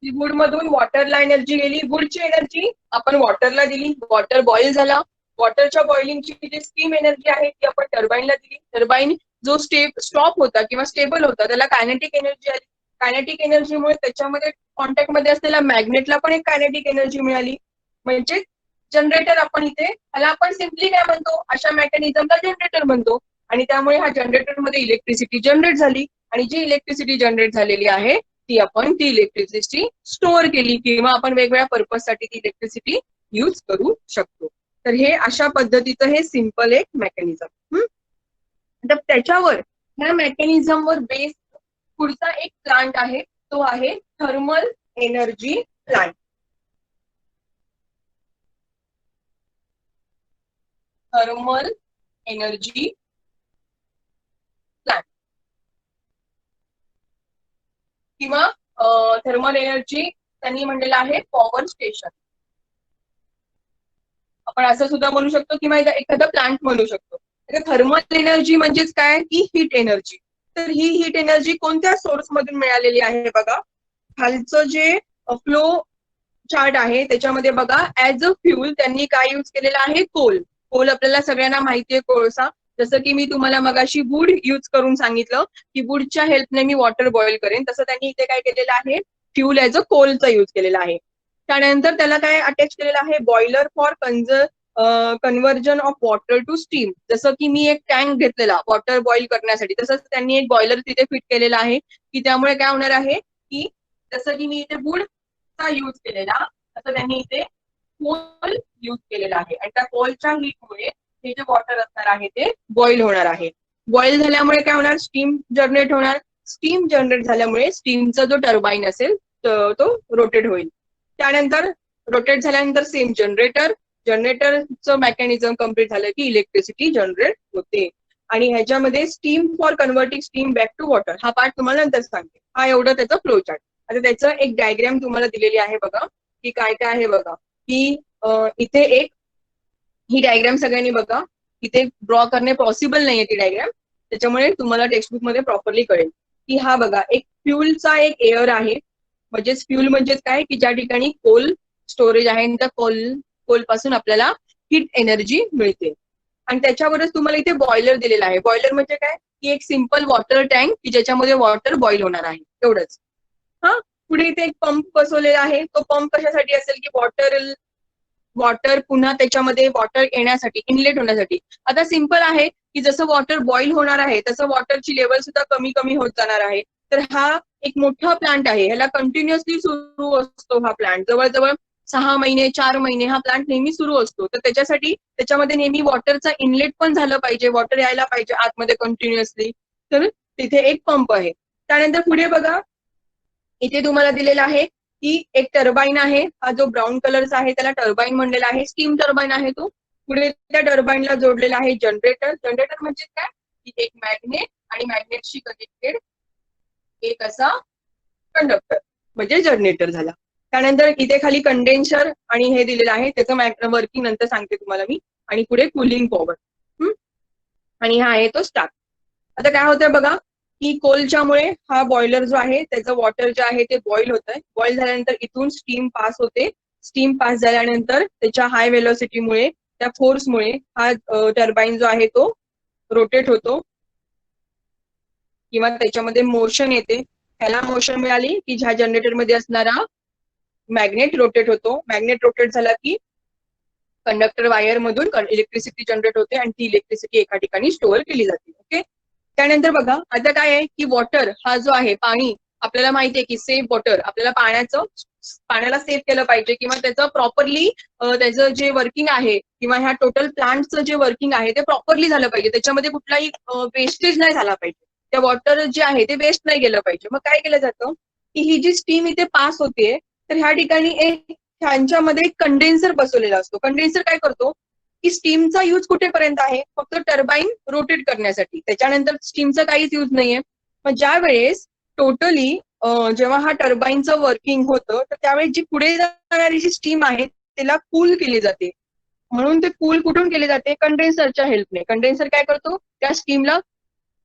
वूड मधून वॉटरला एनर्जी गेली, वूडची एनर्जी आपण वॉटरला दिली, वॉटर बॉईल झाला, वॉटरच्या बॉइलिंगची जी स्टीम एनर्जी आहे ती आपण टर्बाईनला दिली. टर्बाईन जो स्टॉप होता किंवा स्टेबल होता त्याला कायनेटिक एनर्जी आली. कायनेटिक एनर्जीमुळे त्याच्यामध्ये कॉन्टॅक्ट मध्ये असलेल्या मॅग्नेटला पण एक कायनेटिक एनर्जी मिळाली. म्हणजे जनरेटर आपण इथे, ह्याला आपण सिम्पली काय म्हणतो, अशा मेकॅनिझमला जनरेटर म्हणतो. आणि त्यामुळे हा जनरेटरमध्ये इलेक्ट्रिसिटी जनरेट झाली, आणि जी इलेक्ट्रिसिटी जनरेट झालेली आहे ती आपण ती इलेक्ट्रिसिटी स्टोअर केली, किंवा आपण वेगवेगळ्या पर्पजसाठी ती इलेक्ट्रिसिटी यूज करू शकतो. तर हे अशा पद्धतीचं हे सिम्पल एक मेकॅनिझम. तर त्याच्यावर, ह्या मेकॅनिझमवर बेस पुढचा एक प्लांट आहे, तो आहे thermal energy plant. Thermal energy plant किंवा थर्मल एनर्जी त्यांनी म्हणलेलं आहे पॉवर स्टेशन. आपण असं सुद्धा म्हणू शकतो, किंवा एखादा प्लांट म्हणू शकतो. थर्मल एनर्जी म्हणजेच काय, की हीट एनर्जी. तर ही हीट एनर्जी कोणत्या सोर्स मधून मिळालेली आहे बघा, खालचं जे फ्लो चार्ट आहे त्याच्यामध्ये बघा, ऍज अ फ्यूल त्यांनी काय यूज केलेलं आहे, कोल. कोल आपल्याला सगळ्यांना माहिती आहे, कोळसा. जसं की मी तुम्हाला मगाशी वूड यूज करून सांगितलं की वूडच्या हेल्पने मी वॉटर बॉईल करेन, तसं त्यांनी इथे काय केलेलं आहे, फ्यूल ऍज अ कोलचा यूज केलेला आहे. त्यानंतर त्याला काय अटॅच केलेलं आहे, boiler for conversion of water to steam. जसं की मी एक टँक घेतलेला वॉटर बॉईल करण्यासाठी, तसंच त्यांनी एक बॉयलर तिथे फिट केलेला आहे, की त्यामुळे काय होणार आहे, की जसं की मी इथे वूडचा यूज केलेला, तसं त्यांनी इथे कोल यूज केलेला आहे. आणि त्या कोलच्या हीटमुळे हे जे वॉटर असणार आहे ते बॉईल होणार आहे. बॉईल झाल्यामुळे काय होणार, स्टीम जनरेट होणार. स्टीम जनरेट झाल्यामुळे स्टीमचा जो टर्बाईन असेल तो रोटेट होईल. त्यानंतर रोटेट झाल्यानंतर सेम जनरेटरचं मेकॅनिझम कम्प्लीट झालं की इलेक्ट्रिसिटी जनरेट होते. आणि ह्याच्यामध्ये steam for converting steam back to water, हा पार्ट तुम्हाला नंतर सांगते. हा एवढं त्याचं फ्लो चार्ट. आता त्याचं एक डायग्राम तुम्हाला दिलेली आहे बघा, की काय काय आहे बघा, की इथे एक, ही डायग्राम सगळ्यांनी बघा, इथे ड्रॉ करणे पॉसिबल नाहीये ती डायग्राम, त्याच्यामुळे तुम्हाला टेक्स्टबुक मध्ये प्रॉपरली कळेल. की हा बघा, एक फ्युलचा एक एअर आहे. म्हणजेच फ्युल म्हणजेच काय, की ज्या ठिकाणी कोल स्टोरेज आहे, त्या कोल पासून आपल्याला हीट एनर्जी मिळते. आणि त्याच्यावरच तुम्हाला इथे बॉयलर दिलेला आहे. बॉयलर म्हणजे काय, की एक सिंपल वॉटर टँक की ज्याच्यामध्ये वॉटर बॉईल होणार आहे, एवढंच. हा, पुढे इथे एक पंप बसवलेला आहे. तो पंप कशासाठी असेल, की वॉटर पुन्हा त्याच्यामध्ये वॉटर येण्यासाठी, इनलेट होण्यासाठी. आता सिंपल आहे की जसं वॉटर बॉईल होणार आहे तसं वॉटरची लेवल सुद्धा कमी कमी होत जाणार आहे. तर हा एक मोठा प्लांट आहे, ह्याला कंटिन्युअसली सुरू असतो हा प्लांट. जवळजवळ 6 महिने 4 महिने हा प्लांट नेहमी सुरू असतो. तर त्याच्यासाठी त्याच्यामध्ये नेहमी वॉटरचा इनलेट पण झालं पाहिजे, वॉटर यायला पाहिजे आतमध्ये कंटिन्युअसली. तर तिथे एक पंप आहे. त्यानंतर पुढे बघा, इथे तुम्हाला दिलेला आहे की एक टर्बाईन आहे. हा जो ब्राऊन कलरचा आहे त्याला टर्बाईन म्हणलेला आहे, स्टीम टर्बाईन आहे तो. पुढे त्या टर्बाईनला जोडलेला आहे जनरेटर. जनरेटर म्हणजे काय, की एक मॅग्नेट आणि मॅग्नेटशी कनेक्टेड एक असा कंडक्टर, म्हणजे जनरेटर झाला. त्यानंतर इथे खाली कंडेन्सर आणि हे दिलेलं आहे, त्याचं वर्किंग नंतर सांगते तुम्हाला मी. आणि पुढे कुलिंग पॉवर, आणि हा आहे तो स्टार्ट. आता काय होतंय बघा, की कोलच्यामुळे हा बॉयलर जो आहे त्याचं वॉटर जे आहे ते बॉईल होत आहे. बॉईल झाल्यानंतर इथून स्टीम पास होते. स्टीम पास झाल्यानंतर त्याच्या हाय वेलोसिटीमुळे, त्या फोर्समुळे हा टर्बाईन जो आहे तो रोटेट होतो, किंवा त्याच्यामध्ये मोशन येते. ह्याला मोशन मिळाली की ज्या जनरेटरमध्ये असणारा मॅग्नेट रोटेट होतो. मॅग्नेट रोटेट झाला की कंडक्टर वायर मधून इलेक्ट्रिसिटी जनरेट होते, आणि ती इलेक्ट्रिसिटी एका ठिकाणी स्टोअर केली जाते. ओके. त्यानंतर बघा, आता काय आहे, की वॉटर हा जो आहे, पाणी, आपल्याला माहिती आहे की सेफ वॉटर, आपल्याला पाण्याला सेव्ह केलं पाहिजे, किंवा त्याचं प्रॉपरली त्याचं जे वर्किंग आहे, किंवा ह्या टोटल प्लांटचं जे वर्किंग आहे ते प्रॉपरली झालं पाहिजे. त्याच्यामध्ये कुठलाही वेस्टेज नाही झाला पाहिजे. त्या वॉटर जे आहे ते वेस्ट नाही गेलं पाहिजे. मग काय केलं जातं की ही जी स्टीम इथे पास होते तर ह्या ठिकाणी एक ह्यांच्यामध्ये एक कंडेन्सर बसवलेला असतो. कंडेन्सर काय करतो की स्टीमचा यूज कुठेपर्यंत आहे, फक्त टर्बाईन रोटेट करण्यासाठी, त्याच्यानंतर स्टीमचा काहीच यूज नाहीये. मग ज्या वेळेस टोटली जेव्हा हा टर्बाईनचं वर्किंग होतं तर त्यावेळेस जी पुढे जाणारी जी स्टीम आहे त्याला कूल केली जाते. म्हणून ते कूल कुठून केले जाते, कंडेन्सरच्या हेल्पने. कंडेन्सर काय करतो, त्या स्टीमला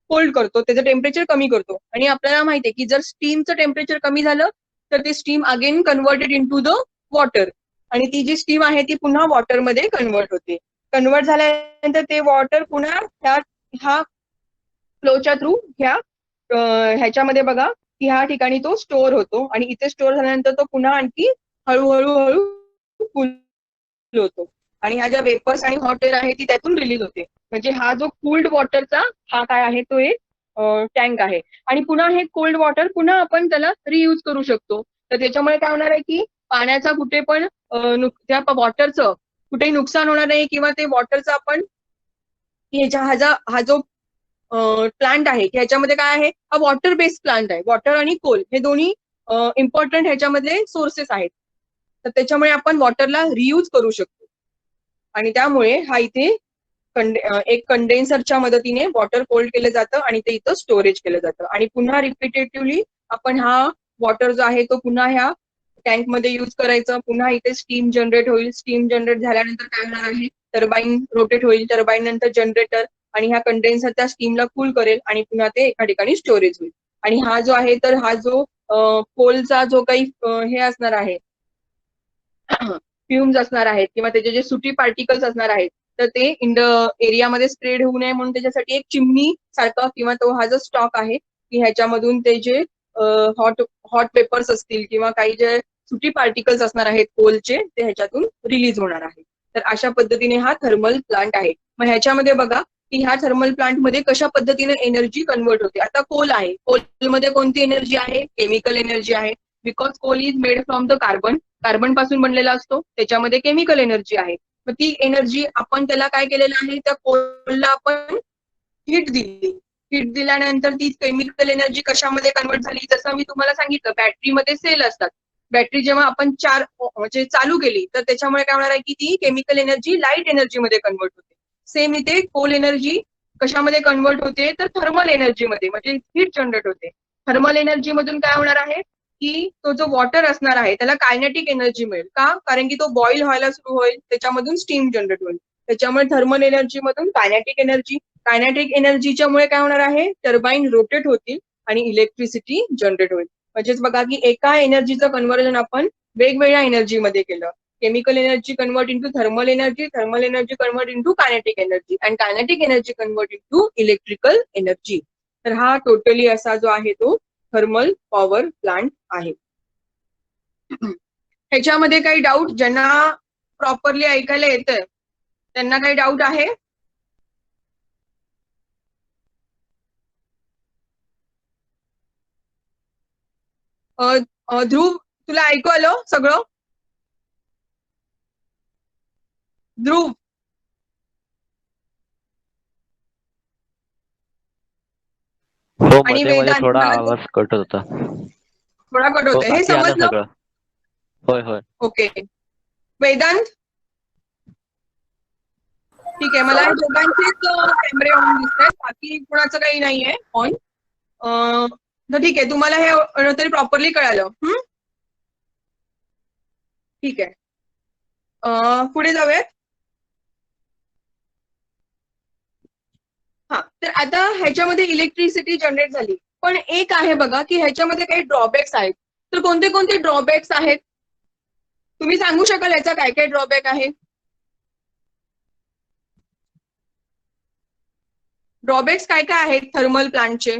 कोल्ड करतो, त्याचं टेम्परेचर कमी करतो. आणि आपल्याला माहितीये की जर स्टीमचं टेम्परेचर कमी झालं तर ते steam again converted into the water, आणि ती जी स्टीम आहे ती पुन्हा वॉटरमध्ये कन्वर्ट होते. कन्वर्ट झाल्यानंतर ते वॉटर पुन्हा ह्या फ्लोच्या थ्रू ह्याच्यामध्ये बघा की ह्या ठिकाणी तो स्टोअर होतो, आणि इथे स्टोअर झाल्यानंतर तो पुन्हा आणखी हळूहळू कूल होतो, आणि ह्या ज्या वेपर्स आणि हॉट एअर आहे ती त्यातून रिलीज होते. म्हणजे हा जो कोल्ड वॉटरचा हा काय आहे तो एक टँक आहे. आणि पुन्हा हे कोल्ड वॉटर पुन्हा आपण त्याला रियूज करू शकतो. तर त्याच्यामुळे काय होणार आहे की पाण्याचा कुठे पण त्या वॉटरचं कुठेही नुकसान होणार नाही, किंवा ते वॉटरचं आपण हा जो प्लांट आहे ह्याच्यामध्ये काय आहे, हा वॉटर बेस्ड प्लांट आहे. वॉटर आणि कोल हे दोन्ही इम्पॉर्टंट ह्याच्यामध्ये सोर्सेस आहेत. तर त्याच्यामुळे आपण वॉटरला रियूज करू शकतो, आणि त्यामुळे हा इथे एक कंडेन्सरच्या मदतीने वॉटर कोल्ड केलं जातं आणि ते इथं स्टोरेज केलं जातं. आणि पुन्हा रिपिटेटिव्हली आपण हा वॉटर जो आहे तो पुन्हा ह्या टँक मध्ये युज करायचं. पुन्हा इथे स्टीम जनरेट होईल. स्टीम जनरेट झाल्यानंतर काय होणार आहे, टर्बाईन रोटेट होईल. टर्बाईन नंतर जनरेटर, आणि ह्या कंडेन्सर त्या स्टीमला कूल करेल आणि पुन्हा ते एका ठिकाणी स्टोरेज होईल. आणि हा जो आहे तर हा जो कोलचा जो काही हे असणार आहे, फ्युम्स असणार आहेत किंवा त्याचे जे सुटी पार्टिकल्स असणार आहेत तर ते इन द एरियामध्ये स्प्रेड होऊ नये म्हणून त्याच्यासाठी एक चिमणी सारखा किंवा तो हा जो स्टॉक आहे की ह्याच्यामधून ते जे हॉट पेपर्स असतील किंवा काही जे सुटी पार्टिकल्स असणार आहेत कोलचे ते ह्याच्यातून रिलीज होणार आहे. तर अशा पद्धतीने हा थर्मल प्लांट आहे. मग ह्याच्यामध्ये बघा की ह्या थर्मल प्लांटमध्ये कशा पद्धतीने एनर्जी कन्वर्ट होते. आता कोल आहे, कोलमध्ये कोणती एनर्जी आहे, केमिकल एनर्जी आहे. Because coal is made from the carbon पासून बनलेला असतो, त्याच्यामध्ये केमिकल एनर्जी आहे. मग ती एनर्जी आपण त्याला काय केलेलं आहे, त्या कोलला आपण हीट दिली. हीट दिल्यानंतर ती केमिकल एनर्जी कशामध्ये कन्वर्ट झाली, जसं मी तुम्हाला सांगितलं बॅटरीमध्ये सेल असतात. बॅटरी जेव्हा आपण म्हणजे चालू केली तर त्याच्यामुळे काय होणार आहे की ती केमिकल एनर्जी लाईट एनर्जीमध्ये कन्वर्ट होते. सेम इथे कोल एनर्जी कशामध्ये कन्वर्ट होते तर थर्मल एनर्जीमध्ये, म्हणजे हीट जनरेट होते. थर्मल एनर्जी मधून काय होणार आहे की तो जो वॉटर असणार आहे त्याला कायनेटिक एनर्जी मिळेल. का, कारण की तो बॉईल व्हायला सुरू होईल, त्याच्यामधून स्टीम जनरेट होईल. त्याच्यामुळे थर्मल एनर्जी मधून कायनेटिक एनर्जीच्या मुळे काय होणार आहे, टर्बाईन रोटेट होतील आणि इलेक्ट्रिसिटी जनरेट होईल. म्हणजेच बघा की एका एनर्जीचं कन्व्हर्जन आपण वेगवेगळ्या एनर्जीमध्ये केलं. Chemical energy convert into thermal energy convert into kinetic energy, आणि kinetic energy convert into electrical energy. तर हा टोटली असा जो आहे तो थर्मल पॉवर प्लांट आहे. ह्याच्यामध्ये काही डाऊट, ज्यांना प्रॉपरली ऐकायला येतंय त्यांना काही डाऊट आहे? ध्रुव, तुला ऐकू आलं सगळं? ध्रुव, हो, आणि मध्ये मध्ये वेदांत थोडा मला ते आवाज कट होता. थोडा कट हो, होतोय, हे बाकी आलं समजलं? सगळं. होय होय. ओके. वेदांत, ठीक आहे. मला हे दोघांचेच कॅमेरे ऑन दिसत आहेत, बाकी कोणाचं काही नाहीये ऑन. तर ठीक आहे, तुम्हाला हे तरी प्रॉपरली कळालं. ठीक आहे. पुढे जाऊयात. हा, तर आता ह्याच्यामध्ये इलेक्ट्रिसिटी जनरेट झाली, पण एक आहे बघा की ह्याच्यामध्ये काही ड्रॉबॅक्स आहेत. तर कोणते कोणते ड्रॉबॅक्स आहेत तुम्ही सांगू शकाल, याचा काय काय ड्रॉबॅक आहे? ड्रॉबॅक्स काय काय आहेत थर्मल प्लांटचे?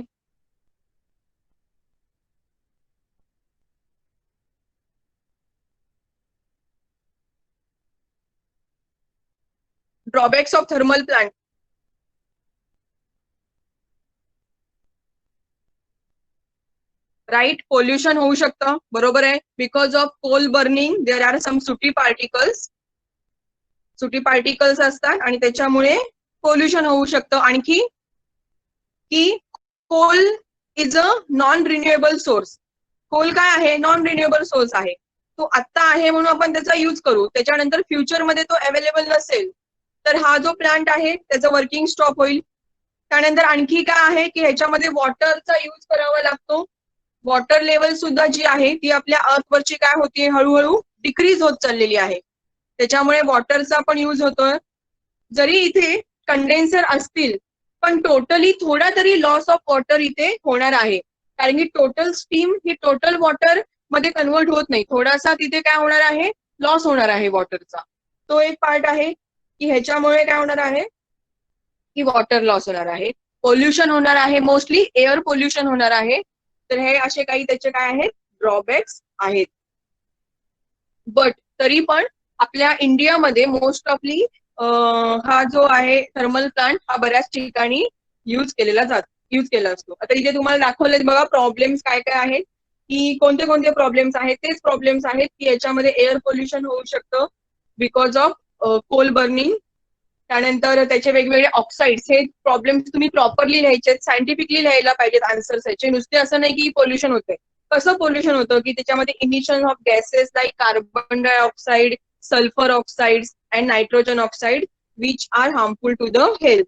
Drawbacks of thermal plant. Right, pollution होऊ शकतं, बरोबर आहे. Because of coal burning there are some sooty particles असतात आणि त्याच्यामुळे पोल्युशन होऊ शकतं. आणखी की coal is a non renewable source. Coal काय आहे? नॉन रिन्युएबल सोर्स आहे. तो आत्ता आहे म्हणून आपण त्याचा यूज करू, त्याच्यानंतर फ्युचरमध्ये तो अवेलेबल नसेल तर हा जो प्लांट आहे त्याचं वर्किंग स्टॉप होईल. त्यानंतर आणखी काय आहे की ह्याच्यामध्ये वॉटरचा यूज करावा लागतो. वॉटर लेवल सुद्धा जी आहे ती आपल्या अर्थवरची काय होतीये, हळूहळू डिक्रीज होत चाललेली आहे. त्याच्यामुळे वॉटरचा पण यूज होतोय. जरी इथे कंडेन्सर असतील पण टोटली थोडा तरी लॉस ऑफ वॉटर इथे होणार आहे, कारण की टोटल स्टीम ही टोटल वॉटर मध्ये कन्वर्ट होत नाही. थोडासा तिथे काय होणार आहे, लॉस होणार आहे वॉटरचा. तो एक पार्ट आहे की ह्याच्यामुळे काय होणार आहे की वॉटर लॉस होणार आहे. पोल्युशन होणार आहे, मोस्टली एअर पोल्युशन होणार आहे. तर हे असे काही त्याचे काय आहेत, ड्रॉबॅक्स आहेत. बट तरी पण आपल्या इंडियामध्ये मोस्ट ऑफली हा जो आहे थर्मल प्लांट हा बऱ्याच ठिकाणी यूज केला असतो. आता इथे तुम्हाला दाखवलेत बघा प्रॉब्लेम्स काय काय आहेत, की कोणते कोणते प्रॉब्लेम्स आहेत. तेच प्रॉब्लेम्स आहेत की याच्यामध्ये एअर पोल्युशन होऊ शकतं बिकॉज ऑफ कोल बर्निंग. त्यानंतर त्याचे वेगवेगळे ऑक्साइड्स, हे प्रॉब्लेम्स तुम्ही प्रॉपरली लिहायचे, सायंटिफिकली लिहायला पाहिजेत आन्सर्स याचे. नुसते असं नाही की पोल्युशन होतंय. कसं पोल्युशन होतं की त्याच्यामध्ये emission of gases like carbon dioxide, sulphur oxides and nitrogen oxide which are harmful to the health.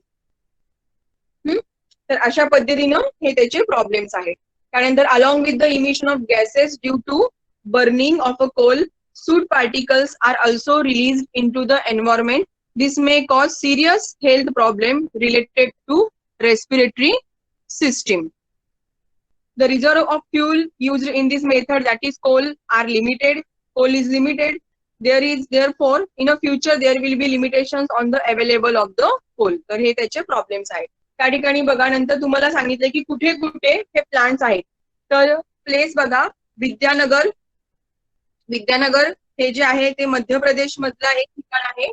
तर अशा पद्धतीनं हे त्याचे प्रॉब्लेम्स आहेत. त्यानंतर along with the emission of gases due to burning of a coal, soot particles are also released into the environment. This may cause serious health problem related to respiratory system. The reserve of fuel used in this method, that is coal, are limited. Coal is limited. There is therefore in a future there will be limitations on the available of the coal. तर हे त्याचे problems आहेत. त्या ठिकाणी बघा नंतर तुम्हाला सांगितलं की कुठे कुठे हे प्लांट्स आहेत. तर प्लेस बघा, विद्यानगर. विद्यानगर हे जे आहे ते मध्य प्रदेश मधला एक ठिकाण आहे.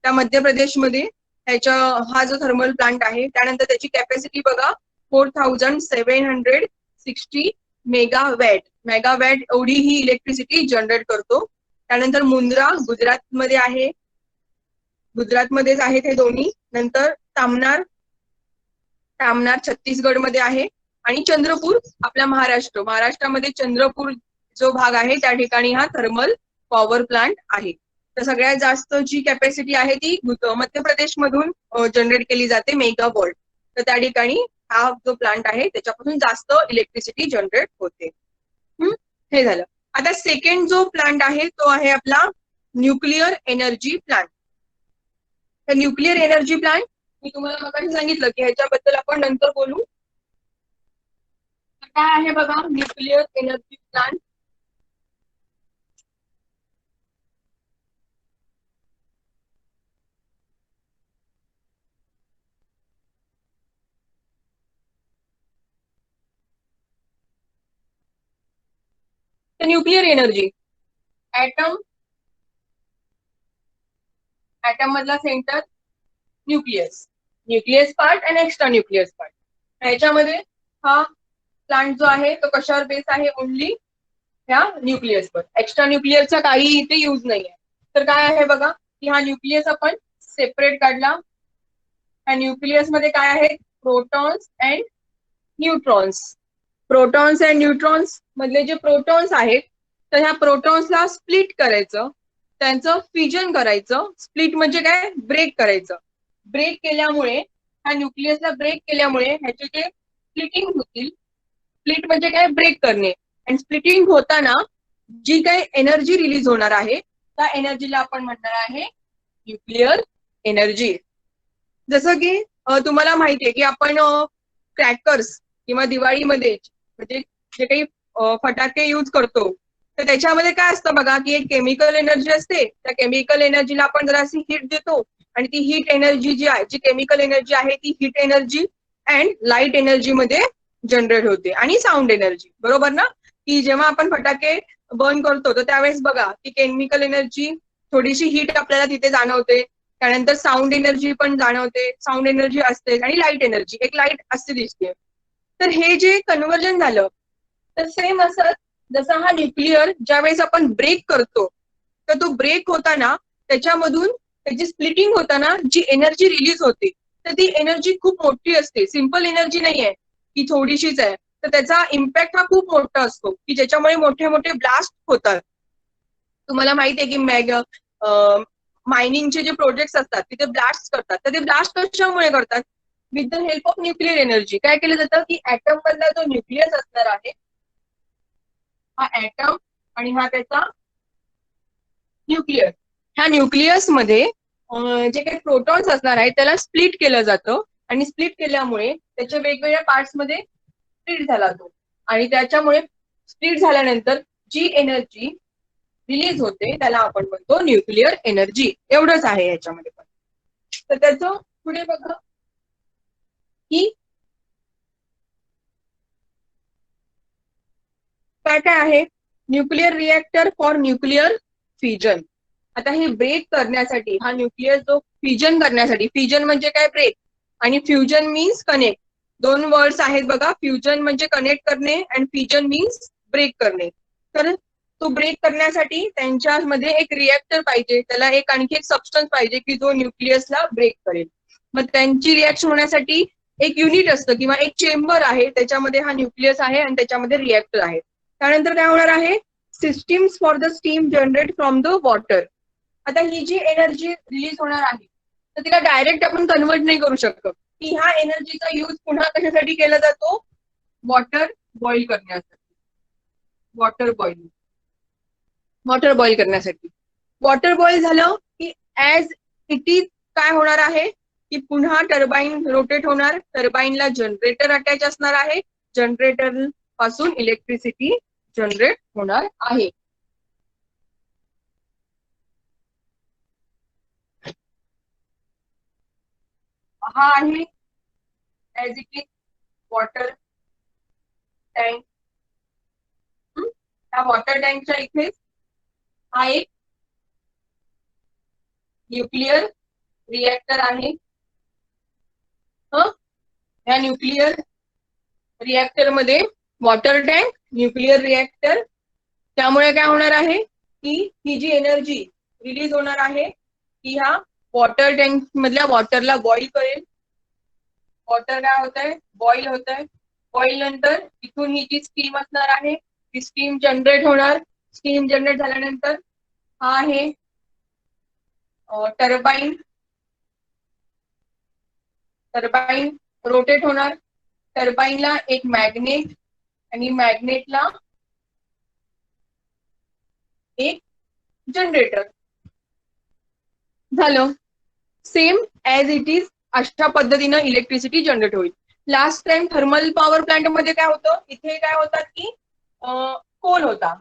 त्या मध्य प्रदेशमध्ये हा जो थर्मल प्लांट आहे, त्यानंतर त्याची कॅपॅसिटी बघा 4760 मेगावॅट. मेगावॅट एवढी ही इलेक्ट्रिसिटी जनरेट करतो. त्यानंतर मुंद्रा गुजरातमध्ये आहे, गुजरातमध्येच आहेत हे दोन्ही. नंतर तामनार छत्तीसगडमध्ये आहे. आणि चंद्रपूर आपल्या महाराष्ट्रामध्ये चंद्रपूर जो भाग आहे त्या ठिकाणी हा थर्मल पॉवर प्लांट आहे. तर सगळ्यात जास्त जी कॅपॅसिटी आहे ती मध्य प्रदेश मधून जनरेट केली जाते, मेगावॉल्ट. तर त्या ठिकाणी हा जो प्लांट आहे त्याच्यापासून जास्त इलेक्ट्रिसिटी जनरेट होते. हे झालं. आता सेकंड जो प्लांट आहे तो आहे आपला न्यूक्लिअर एनर्जी प्लांट. तर न्यूक्लिअर एनर्जी प्लांट मी तुम्हाला मगाशी सांगितलं की ह्याच्याबद्दल आपण नंतर बोलू. काय आहे बघा nuclear energy plant. Nuclear energy, atom मधला सेंटर न्यूक्लियस पार्ट आणि एक्स्ट्रा न्यूक्लियस पार्ट. ह्याच्यामध्ये हा प्लांट जो आहे तो कशावर बेस आहे, ओनली ह्या न्यूक्लियसवर. एक्स्ट्रा न्यूक्लियसचा काही इथे यूज नाहीये. तर काय आहे बघा की हा न्यूक्लियस आपण सेपरेट काढला. ह्या न्यूक्लियस मध्ये काय आहे, protons and neutrons. Protons and neutrons मधले जे प्रोटॉन्स आहेत तर ह्या प्रोटॉन्सला स्प्लिट करायचं, त्यांचं फ्युजन करायचं. स्प्लिट म्हणजे काय, ब्रेक करायचं. ब्रेक केल्यामुळे ह्या न्यूक्लियसला ब्रेक केल्यामुळे ह्याचे जे स्प्लिटिंग होतील. स्प्लिट म्हणजे काय, ब्रेक करणे. आणि स्प्लिटिंग होताना जी काही एनर्जी रिलीज होणार आहे त्या एनर्जीला आपण म्हणणार आहे न्यूक्लिअर एनर्जी. जसं की तुम्हाला माहितीये की आपण क्रॅकर्स किंवा दिवाळीमध्ये म्हणजे जे काही फटाके यूज करतो तर त्याच्यामध्ये काय असतं बघा की एक केमिकल एनर्जी असते. त्या केमिकल एनर्जीला आपण जराशी हीट देतो आणि ती हीट एनर्जी जी आहे, जी केमिकल एनर्जी आहे ती heat energy and light energy मध्ये जनरेट होते आणि साऊंड एनर्जी. बरोबर ना, की जेव्हा आपण फटाके बर्न करतो तर त्यावेळेस बघा की केमिकल एनर्जी, थोडीशी हीट आपल्याला तिथे जाणवते. त्यानंतर साऊंड एनर्जी पण जाणवते, साऊंड एनर्जी असते आणि लाईट एनर्जी, एक लाईट असते दिसते. तर हे जे कन्व्हर्जन झालं तर सेम असं जसं हा न्यूक्लिअर ज्यावेळेस आपण ब्रेक करतो तर तो ब्रेक होताना त्याच्यामधून त्याची स्प्लिटिंग होताना जी एनर्जी रिलीज होते तर ती एनर्जी खूप मोठी असते. सिंपल एनर्जी नाहीये, की थोडीशीच आहे, तर त्याचा इम्पॅक्ट हा खूप मोठा असतो की ज्याच्यामुळे मोठे मोठे ब्लास्ट होतात. तुम्हाला माहिती आहे की मायनिंगचे जे प्रोजेक्ट्स असतात तिथे ब्लास्ट करतात, तर ते ब्लास्ट कशामुळे करतात? With the help of nuclear energy. काय केलं जातं की ऍटम मधला जो न्यूक्लियस असणार आहे, हा ऍटम आणि हा त्याचा न्यूक्लियस, ह्या न्यूक्लियस मध्ये जे काही प्रोटॉन्स असणार आहेत त्याला स्प्लिट केलं जातं आणि स्प्लिट केल्यामुळे त्याच्या वेगवेगळ्या पार्ट्स मध्ये स्प्लिट झाला तो, आणि त्याच्यामुळे स्प्लिट झाल्यानंतर जी एनर्जी रिलीज होते त्याला आपण म्हणतो न्यूक्लिअर एनर्जी. एवढंच आहे याच्यामध्ये पण. तर त्याचं पुढे बघा की काय काय आहे. Nuclear reactor for nuclear fusion. आता हे ब्रेक करण्यासाठी, हा न्यूक्लिअर जो फ्युजन करण्यासाठी, फ्युजन म्हणजे काय? ब्रेक, आणि फ्युजन मीन्स कनेक्ट. दोन वर्ड्स आहेत बघा, फ्युजन म्हणजे कनेक्ट करणे आणि फ्युजन मीन्स ब्रेक करणे. तर तो ब्रेक करण्यासाठी त्यांच्यामध्ये एक रिएक्टर पाहिजे, त्याला एक आणखी एक सबस्टन्स पाहिजे की जो न्यूक्लियसला ब्रेक करेल. मग त्यांची रिएक्शन होण्यासाठी एक युनिट असतं किंवा एक चेंबर आहे, त्याच्यामध्ये हा न्यूक्लियस आहे आणि त्याच्यामध्ये रिएक्टर आहे. त्यानंतर काय होणार आहे? Systems for the steam generate from the water. आता ही जी एनर्जी रिलीज होणार आहे तर तिला डायरेक्ट आपण कन्वर्ट नाही करू शकत, की ह्या एनर्जीचा यूज पुन्हा कशासाठी केला जातो? वॉटर बॉईल करण्यासाठी. वॉटर बॉईल करण्यासाठी. वॉटर बॉईल झालं की ऍज इट इज काय होणार आहे की पुन्हा टर्बाईन रोटेट होणार, टर्बाईनला जनरेटर अटॅच असणार आहे, जनरेटर पासून इलेक्ट्रिसिटी जनरेट होणार आहे. हा आहे as it is water tank. त्या वॉटर टँकच्या इथे हा एक न्यूक्लिअर रिएक्टर आहे. या न्यूक्लिअर रिएक्टर मध्ये वॉटर टँक, न्यूक्लिअर रिएक्टर. त्यामुळे काय होणार आहे की ही जी एनर्जी रिलीज होणार आहे ती ह्या वॉटर टँक मधल्या वॉटरला बॉईल करेल. वॉटर काय होत आहे? बॉईल होत आहे. बॉईल नंतर इथून ही जी स्टीम असणार आहे ती स्टीम जनरेट होणार. स्टीम जनरेट झाल्यानंतर हा आहे टर्बाईन. टर्बाईन रोटेट होणार. टर्बाईनला एक मॅग्नेट आणि मॅग्नेटला एक जनरेटर. झालं. सेम ऍज इट इज अशा पद्धतीनं इलेक्ट्रिसिटी जनरेट होईल. Last time thermal power plant मध्ये काय होतं? इथे काय होतात की कोल होता,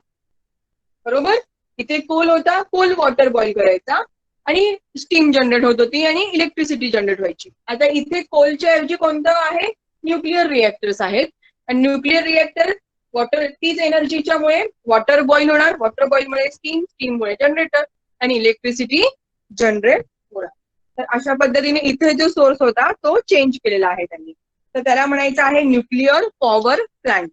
बरोबर? इथे कोल होता, कोल वॉटर बॉईल करायचा आणि स्टीम जनरेट होत होती आणि इलेक्ट्रिसिटी जनरेट व्हायची. आता इथे कोलच्या ऐवजी कोणतं आहे? न्यूक्लिअर रिएक्टर्स आहेत. आणि न्यूक्लिअर रिएक्टर वॉटर, तीच एनर्जीच्यामुळे वॉटर बॉईल होणार, वॉटर बॉईलमुळे स्टीम, स्टीममुळे जनरेटर आणि इलेक्ट्रिसिटी जनरेट होणार. तर अशा पद्धतीने इथे जो सोर्स होता तो चेंज केलेला आहे त्यांनी. तर त्याला म्हणायचं आहे न्यूक्लिअर पॉवर प्लांट.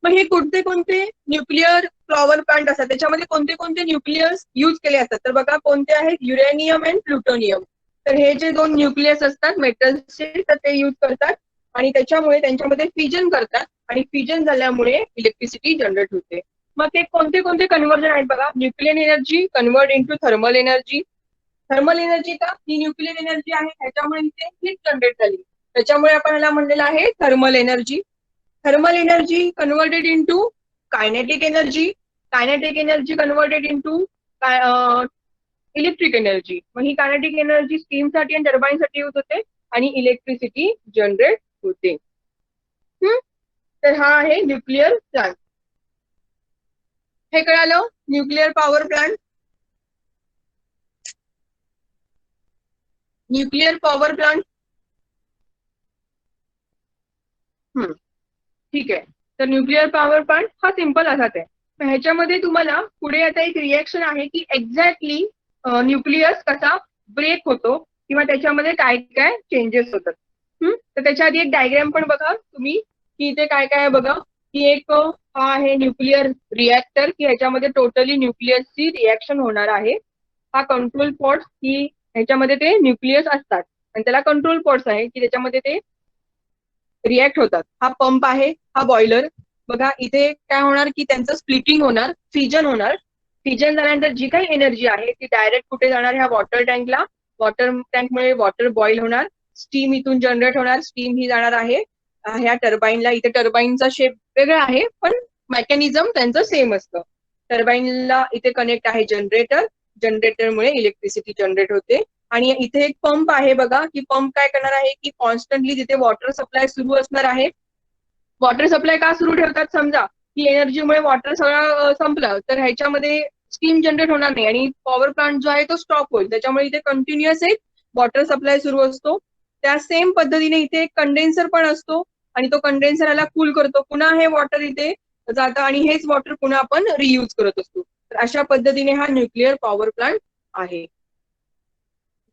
मग हे कोणते कोणते न्यूक्लिअर पॉवर प्लांट असतात, त्याच्यामध्ये कोणते कोणते न्यूक्लियस यूज केले असतात? तर बघा कोणते आहेत? Uranium and plutonium. तर हे जे दोन न्यूक्लियस असतात मेटल्सचे, तर ते यूज करतात आणि त्याच्यामुळे त्यांच्यामध्ये फ्युजन करतात आणि फ्युजन झाल्यामुळे इलेक्ट्रिसिटी जनरेट होते. मग ते कोणते कोणते कन्व्हर्जन आहेत बघा? Nuclear energy convert into thermal energy. Thermal energy का? ही न्यूक्लिअर एनर्जी आहे, त्याच्यामुळे इथे हीट जनरेट झाली, त्याच्यामुळे आपण याला म्हणलेलं आहे thermal energy. Thermal energy converted into kinetic energy. Kinetic energy converted into electric energy. मग ही कायनेटिक एनर्जी स्टीमसाठी आणि टर्बाईनसाठी यूज होते आणि इलेक्ट्रिसिटी जनरेट होते. तर हा आहे न्यूक्लिअर प्लांट. हे कळालं? Nuclear power plant. Nuclear power plant. ठीक आहे. तर न्यूक्लिअर पॉवर प्लांट हा सिंपल असाच आहे. ह्याच्यामध्ये तुम्हाला पुढे आता एक रिएक्शन आहे की एक्झॅक्टली न्यूक्लियस कसा ब्रेक होतो किंवा त्याच्यामध्ये काय काय चेंजेस होतात. तर त्याच्या आधी एक डायग्राम पण बघा तुम्ही की इथे काय काय आहे बघा. की एक हा आहे न्यूक्लिअर रिएक्टर की ह्याच्यामध्ये टोटली न्यूक्लियसची रिएक्शन होणार आहे. हा कंट्रोल पॉट्स की ह्याच्यामध्ये ते न्यूक्लियस असतात आणि त्याला कंट्रोल पॉट्स आहे की त्याच्यामध्ये ते रिॲक्ट होतात. हा पंप आहे, हा बॉयलर. बघा इथे काय होणार की त्यांचं स्प्लिटिंग होणार, फिजन होणार. फिजन झाल्यानंतर जी काही एनर्जी आहे ती डायरेक्ट कुठे जाणार, ह्या वॉटर टँकला. वॉटर टँकमुळे वॉटर बॉईल होणार, स्टीम इथून जनरेट होणार. स्टीम ही जाणार आहे ह्या टर्बाईनला. इथे टर्बाईनचा शेप वेगळा आहे पण मेकॅनिझम त्यांचं सेम असतं. टर्बाईनला इथे कनेक्ट आहे जनरेटर, जनरेटरमुळे इलेक्ट्रिसिटी जनरेट होते. आणि इथे एक पंप आहे बघा, की पंप काय करणार आहे की कॉन्स्टंटली तिथे वॉटर सप्लाय सुरू असणार आहे. वॉटर सप्लाय का सुरू ठेवतात, समजा की एनर्जीमुळे वॉटर सगळं संपलं तर ह्याच्यामध्ये स्टीम जनरेट होणार नाही आणि पॉवर प्लांट जो आहे तो स्टॉप होईल. त्याच्यामुळे इथे कंटिन्युअस एक वॉटर सप्लाय सुरू असतो. त्या सेम पद्धतीने इथे एक कंडेन्सर पण असतो आणि तो कंडेन्सर ह्याला कूल करतो. पुन्हा हे वॉटर इथे जातं आणि हेच वॉटर पुन्हा आपण रियूज करत असतो. तर अशा पद्धतीने हा न्यूक्लिअर पॉवर प्लांट आहे.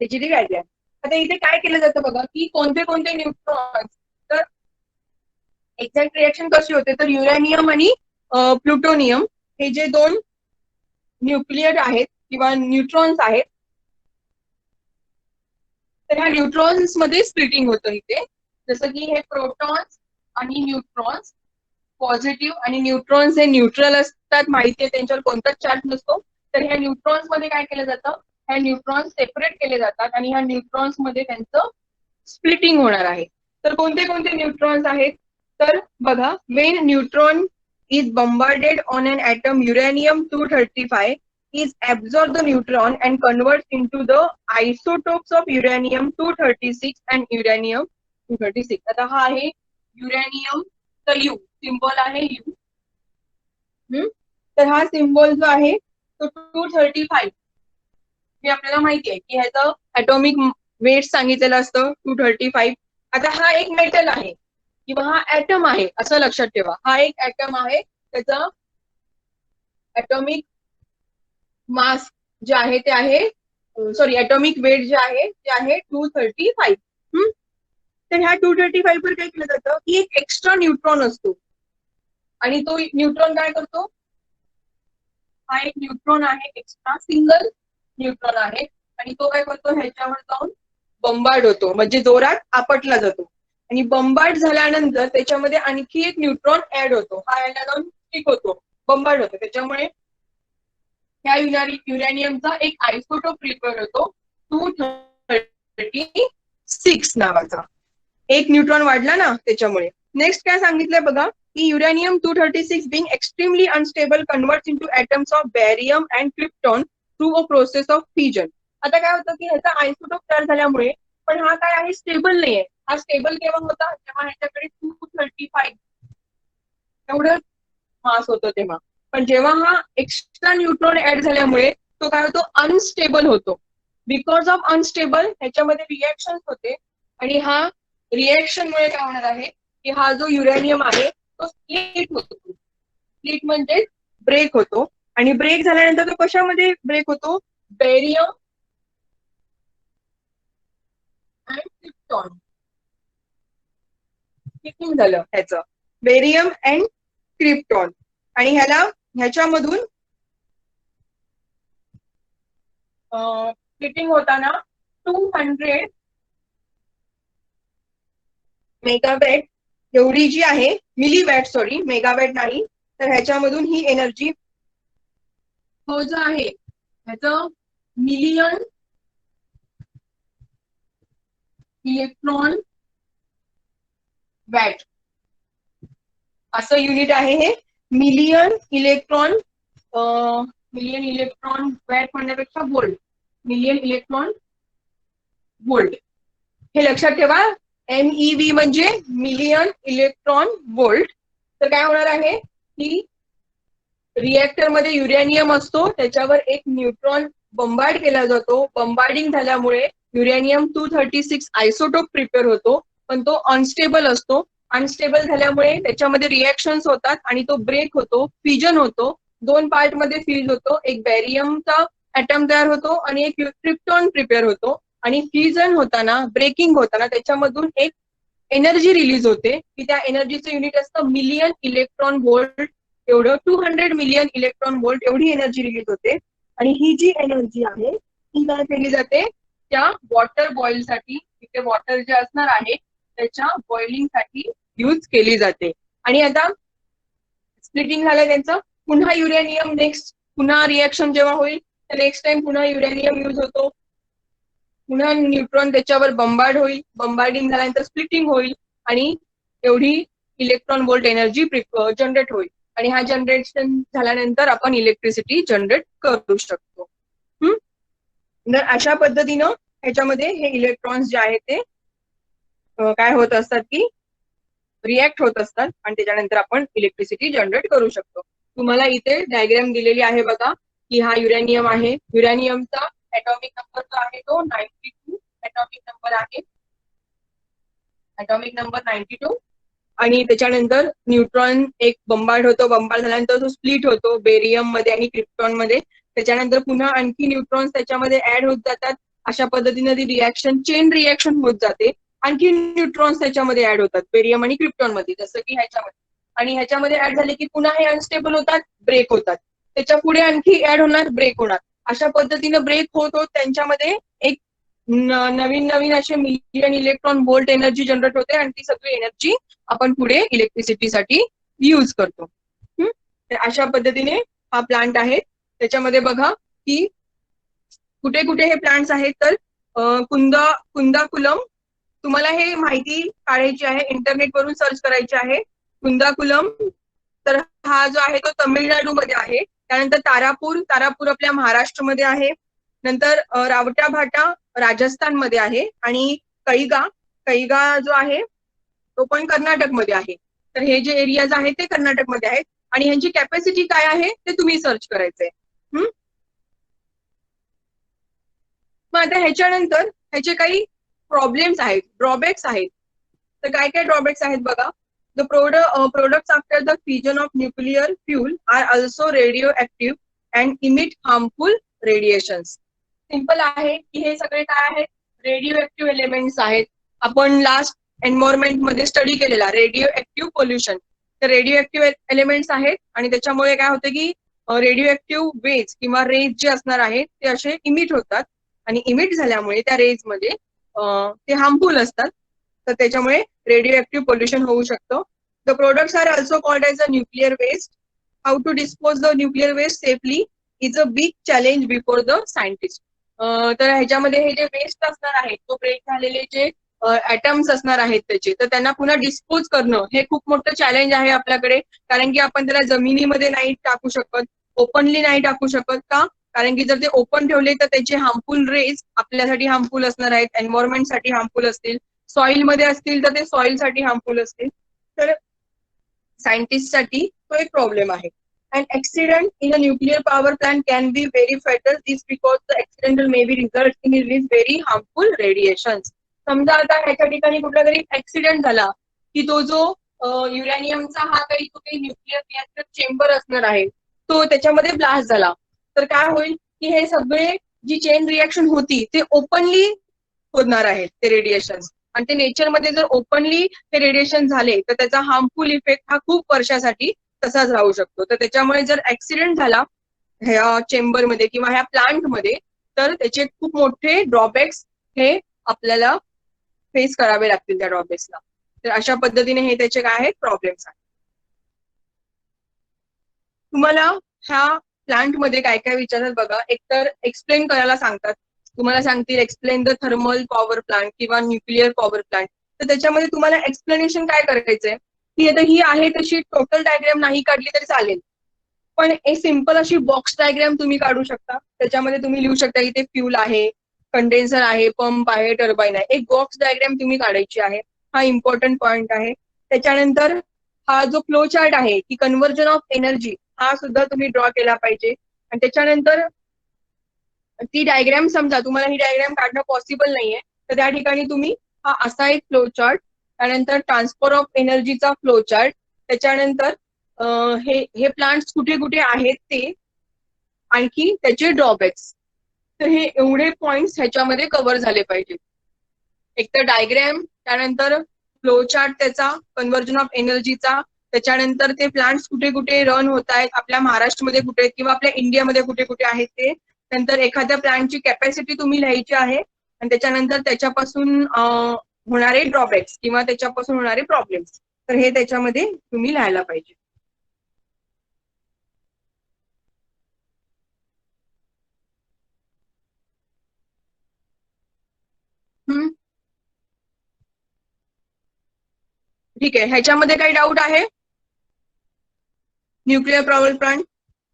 त्याची ती आयडिया. आता इथे काय केलं जातं बघा, की कोणते कोणते न्यूट्रॉन्स. तर एक्झॅक्ट रिएक्शन कशी होते, तर युरेनियम आणि प्लुटोनियम हे जे दोन न्यूक्लियर आहेत किंवा न्यूट्रॉन्स आहेत, तर ह्या न्यूट्रॉन्स मध्ये स्प्लिटिंग होतं इथे. जसं की हे प्रोटॉन्स आणि न्यूट्रॉन्स, पॉझिटिव्ह आणि न्यूट्रॉन्स हे न्यूट्रल असतात, माहिती आहे त्यांच्यावर कोणताच चार्ज नसतो. तर ह्या न्यूट्रॉन्स मध्ये काय केलं जातं, ह्या न्यूट्रॉन्स सेपरेट केले जातात आणि ह्या न्यूट्रॉन्स मध्ये त्यांचं स्प्लिटिंग होणार आहे. तर कोणते कोणते न्यूट्रॉन्स आहेत, तर बघा, when neutron is bombarded on an atom uranium 235 is absorb the neutron and converts into the isotopes of uranium 236 and uranium 236. आता हा आहे युरेनियम चा यू, सिम्बॉल आहे यू. तर हा सिम्बॉल जो आहे तो 235 हे आपल्याला माहिती आहे की ह्याचं ॲटॉमिक वेट सांगितलेलं असतं 235. आता हा एक मेटल आहे किंवा हा ॲटम आहे असं लक्षात ठेवा. हा एक ॲटम आहे, त्याचा ॲटॉमिक मास जे आहे ते आहे, सॉरी ॲटॉमिक वेट जे आहे ते आहे 235. तर ह्या 235 वर काय केलं जातं की एक एक्स्ट्रा न्यूट्रॉन असतो आणि तो न्यूट्रॉन काय करतो, हा एक न्यूट्रॉन आहे एक्स्ट्रा, सिंगल न्यूट्रॉन आहे आणि तो काय करतो, ह्याच्यावर जाऊन बंबार्ड होतो, म्हणजे जोरात आपटला जातो. आणि बंबार्ड झाल्यानंतर त्याच्यामध्ये आणखी एक न्यूट्रॉन ऍड होतो, हा याला जाऊन स्टिक होतो, बंबार्ड होतो. त्याच्यामुळे ह्या युरॅनियमचा एक आयसोटोप प्रिपेअर होतो 236 नावाचा. एक न्यूट्रॉन वाढला ना त्याच्यामुळे. नेक्स्ट काय सांगितलंय बघा, की uranium 236 being extremely unstable converts into atoms of barium and krypton through a process of fission. आता काय होतं की ह्याचा आयसोटोप तयार झाल्यामुळे, पण हा काय आहे, स्टेबल नाहीये. हा स्टेबल केव्हा होता, जेव्हा ह्याच्याकडे 235 एवढं मास होतं तेव्हा. पण जेव्हा हा एक्स्ट्रा न्यूट्रॉन ऍड झाल्यामुळे तो काय होतो, अनस्टेबल होतो. बिकॉज ऑफ अनस्टेबल ह्याच्यामध्ये रिएक्शन होते आणि हा रिएक्शनमुळे काय होणार आहे की हा जो युरेनियम आहे तो स्प्लिट होतो. स्प्लिट म्हणजे ब्रेक होतो आणि ब्रेक झाल्यानंतर तो कशामध्ये ब्रेक होतो, बेरियम अँड क्रिप्टॉन. स्प्लिटिंग झालं ह्याचं, बेरियम अँड क्रिप्टॉन. आणि ह्याच्यामधून स्प्लिटिंग होताना 200 मेगावॅट एवढी जी आहे, मिलीवॅट सॉरी, मेगावॅट नाही, तर ह्याच्यामधून ही एनर्जी जो आहे ह्याचं मिलियन इलेक्ट्रॉन वॅट असं युनिट आहे हे. मिलियन इलेक्ट्रॉन वॅट म्हणण्यापेक्षा वोल्ट, मिलियन इलेक्ट्रॉन वोल्ट हे लक्षात ठेवा. MEV म्हणजे मिलियन इलेक्ट्रॉन वोल्ट. तर काय होणार आहे की रिएक्टर मध्ये युरेनियम असतो, त्याच्यावर एक न्यूट्रॉन बंबार्ड केला जातो. बंबार्डिंग झाल्यामुळे युरेनियम 236 आयसोटोप प्रिपेअर होतो, पण तो अनस्टेबल असतो. अनस्टेबल झाल्यामुळे त्याच्यामध्ये रिएक्शन्स होतात आणि तो ब्रेक होतो, फ्युजन होतो. दोन पार्ट मध्ये फ्यूज होतो, एक बॅरियमचा ॲटम तयार होतो आणि एक क्रिप्टॉन प्रिपेअर होतो. आणि फ्युजन होताना, ब्रेकिंग होताना त्याच्यामधून एक एनर्जी रिलीज होते, की त्या एनर्जीचं युनिट असतं मिलियन इलेक्ट्रॉन व्होल्ट. एवढं 200 मिलियन इलेक्ट्रॉन व्होल्ट एवढी एनर्जी रिलीज होते. आणि ही जी एनर्जी आहे ती काय केली जाते, त्या वॉटर बॉईल साठी, तिथे वॉटर जे असणार आहे त्याच्या बॉइलिंगसाठी यूज केली जाते. आणि आता स्प्लिटिंग झालं त्यांचं, पुन्हा युरेनियम नेक्स्ट पुन्हा रिएक्शन जेव्हा होईल तर नेक्स्ट टाइम पुन्हा युरेनियम यूज होतो, पुन्हा न्यूट्रॉन त्याच्यावर बंबार्ड होईल, बंबार्डिंग झाल्यानंतर स्प्लिटिंग होईल आणि एवढी इलेक्ट्रॉन वोल्ट एनर्जी जनरेट होईल. आणि हा जनरेशन झाल्यानंतर आपण इलेक्ट्रिसिटी जनरेट करू शकतो. तर अशा पद्धतीनं ह्याच्यामध्ये हे इलेक्ट्रॉन्स जे आहेत ते काय होत असतात की रिॲक्ट होत असतात आणि त्याच्यानंतर आपण इलेक्ट्रिसिटी जनरेट करू शकतो. तुम्हाला इथे डायग्राम दिलेली आहे बघा की हा युरेनियम आहे. युरेनियमचा ऍटॉमिक नंबर जो आहे तो 92 ऍटॉमिक नंबर आहे, ऍटॉमिक नंबर 92. आणि त्याच्यानंतर न्यूट्रॉन एक बंबार्ड होतो, बंबार्ड झाल्यानंतर तो स्प्लिट होतो बेरियम मध्ये आणि क्रिप्टॉन मध्ये. त्याच्यानंतर पुन्हा आणखी न्यूट्रॉन्स त्याच्यामध्ये ऍड होत जातात. अशा पद्धतीने ती रिॲक्शन चेन रिॲक्शन होत जाते. आणखी न्यूट्रॉन्स त्याच्यामध्ये ऍड होतात बेरियम आणि क्रिप्टॉन मध्ये, जसं की ह्याच्यामध्ये. आणि ह्याच्यामध्ये ऍड झाले की पुन्हा हे अनस्टेबल होतात, ब्रेक होतात. त्याच्या पुढे आणखी ऍड होणार, ब्रेक होणार. अशा पद्धतीने ब्रेक होत होत त्यांच्यामध्ये एक नवीन नवीन असे million electron volt energy generate होते आणि ती सगळी एनर्जी आपण पुढे इलेक्ट्रिसिटीसाठी यूज करतो. तर अशा पद्धतीने हा प्लांट आहे. त्याच्यामध्ये बघा की कुठे कुठे हे प्लांट्स आहेत, तर कुंदाकुलम, तुम्हाला हे माहिती काढायची आहे, इंटरनेटवरून सर्च करायची आहे. कुंदाकुलम तर हा जो आहे तो तमिळनाडू मध्ये आहे. त्यानंतर तारापूर आपल्या महाराष्ट्रमध्ये आहे. नंतर रावटा भाटा राजस्थान मध्ये आहे. आणि कैगा जो आहे तो पण कर्नाटकमध्ये आहे. तर हे जे एरियाज आहेत ते कर्नाटकमध्ये आहेत. आणि ह्यांची कॅपॅसिटी काय आहे ते तुम्ही सर्च करायचंय. मग आता ह्याच्यानंतर ह्याचे काही प्रॉब्लेम्स आहेत, ड्रॉबॅक्स आहेत. तर काय काय ड्रॉबॅक्स आहेत बघा. The products after the fusion of nuclear fuel are also radioactive and emit harmful radiations. Simple आहे की हे सगळे काय आहेत, रेडिओ ऍक्टिव्ह एलिमेंट्स आहेत. आपण लास्ट एन्व्हायरमेंट मध्ये स्टडी केलेला रेडिओ ऍक्टिव्ह पोल्युशन. तर रेडिओ ऍक्टिव्ह एलिमेंट्स आहेत आणि त्याच्यामुळे काय होतं की रेडिओ ऍक्टिव्ह वेज किंवा रेज जे असणार आहेत ते असे इमिट होतात आणि इमिट झाल्यामुळे त्या रेज मध्ये ते हार्मफुल असतात. तर त्याच्यामुळे रेडिओ ऍक्टिव्ह पोल्युशन होऊ शकतं. The products are also called as a nuclear waste. How to dispose the nuclear waste safely is a big challenge before the scientist. तर ह्याच्यामध्ये हे जे वेस्ट असणार आहे, तो ब्रेक झालेले जे ऍटम्स असणार आहेत त्याचे, तर त्यांना पुन्हा डिस्पोज करणं हे खूप मोठं चॅलेंज आहे आपल्याकडे. कारण की आपण त्याला जमिनीमध्ये नाही टाकू शकत, ओपनली नाही टाकू शकत. का? कारण की जर ते ओपन ठेवले तर त्याचे हार्मफुल रेज आपल्यासाठी हार्मफुल असणार आहेत, एन्व्हायरमेंटसाठी हार्मफुल असतील. सॉइल मध्ये असतील तर ते सॉइलसाठी हार्मफुल असतील. तर सायंटिस्टसाठी तो एक प्रॉब्लेम आहे. An accident in a nuclear power plant can be very fatal. This because the accidental may be result in release very harmful radiations. समजा आता ह्याच्या ठिकाणी कुठला तरी ऍक्सिडेंट झाला की तो जो युरेनियमचा हा काही न्यूक्लिअर रिएक्टर चेंबर असणार आहे तो त्याच्यामध्ये ब्लास्ट झाला, तर काय होईल की हे सगळे जी चेन रिएक्शन होती ते ओपनली होणार आहेत ते रेडिएशन. आणि ते नेचरमध्ये जर ओपनली ते रेडिएशन झाले तर त्याचा हार्मफुल इफेक्ट हा खूप वर्षासाठी तसाच राहू शकतो. तर त्याच्यामुळे जर ऍक्सिडेंट झाला ह्या चेंबरमध्ये किंवा ह्या प्लांटमध्ये तर त्याचे खूप मोठे ड्रॉबॅक्स हे आपल्याला फेस करावे लागतील त्या ड्रॉबॅक्सला. तर अशा पद्धतीने हे त्याचे काय आहेत प्रॉब्लेम्स आहेत. तुम्हाला ह्या प्लांटमध्ये काय काय विचारतात बघा. एकतर एक्सप्लेन करायला सांगतात, तुम्हाला सांगतील explain the thermal power plant किंवा न्यूक्लिअर पॉवर प्लांट. तर त्याच्यामध्ये तुम्हाला एक्सप्लेनेशन काय करायचंय की आता ही आहे तशी टोटल डायग्राम नाही काढली तरी चालेल, पण एक सिंपल अशी बॉक्स डायग्राम तुम्ही काढू शकता. त्याच्यामध्ये तुम्ही लिहू शकता इथे फ्यूल आहे, कंडेन्सर आहे, पंप आहे, टर्बाईन आहे. एक बॉक्स डायग्राम तुम्ही काढायची आहे. हा इम्पॉर्टंट पॉइंट आहे. त्याच्यानंतर हा जो फ्लो चार्ट आहे की कन्व्हर्जन ऑफ एनर्जी हा सुद्धा तुम्ही ड्रॉ केला पाहिजे. आणि त्याच्यानंतर ती डायग्राम समजा तुम्हाला ही डायग्राम काढणं पॉसिबल नाहीये तर त्या ठिकाणी तुम्ही हा असा एक फ्लो चार्ट, त्यानंतर ट्रान्सफर ऑफ एनर्जीचा फ्लो चार्ट, त्याच्यानंतर हे प्लांट्स कुठे कुठे आहेत ते, आणखी त्याचे ड्रॉबॅक्स. तर हे एवढे पॉइंट्स ह्याच्यामध्ये कव्हर झाले पाहिजे. एक तर डायग्राम, त्यानंतर फ्लो चार्ट त्याचा, कन्व्हर्जन ऑफ एनर्जीचा, त्याच्यानंतर ते प्लांट्स कुठे कुठे रन होत आहेत, आपल्या महाराष्ट्रामध्ये कुठे आहेत किंवा आपल्या इंडियामध्ये कुठे कुठे आहेत ते. नंतर एखाद्या प्लांटची कॅपॅसिटी तुम्ही लिहायची आहे आणि त्याच्यानंतर त्याच्यापासून होणारे ड्रॉबॅक्स किंवा त्याच्यापासून होणारे प्रॉब्लेम्स, तर हे त्याच्यामध्ये तुम्ही लिहायला पाहिजे. ठीक आहे, ह्याच्यामध्ये काही डाऊट आहे? न्यूक्लिअर पॉवर प्लांट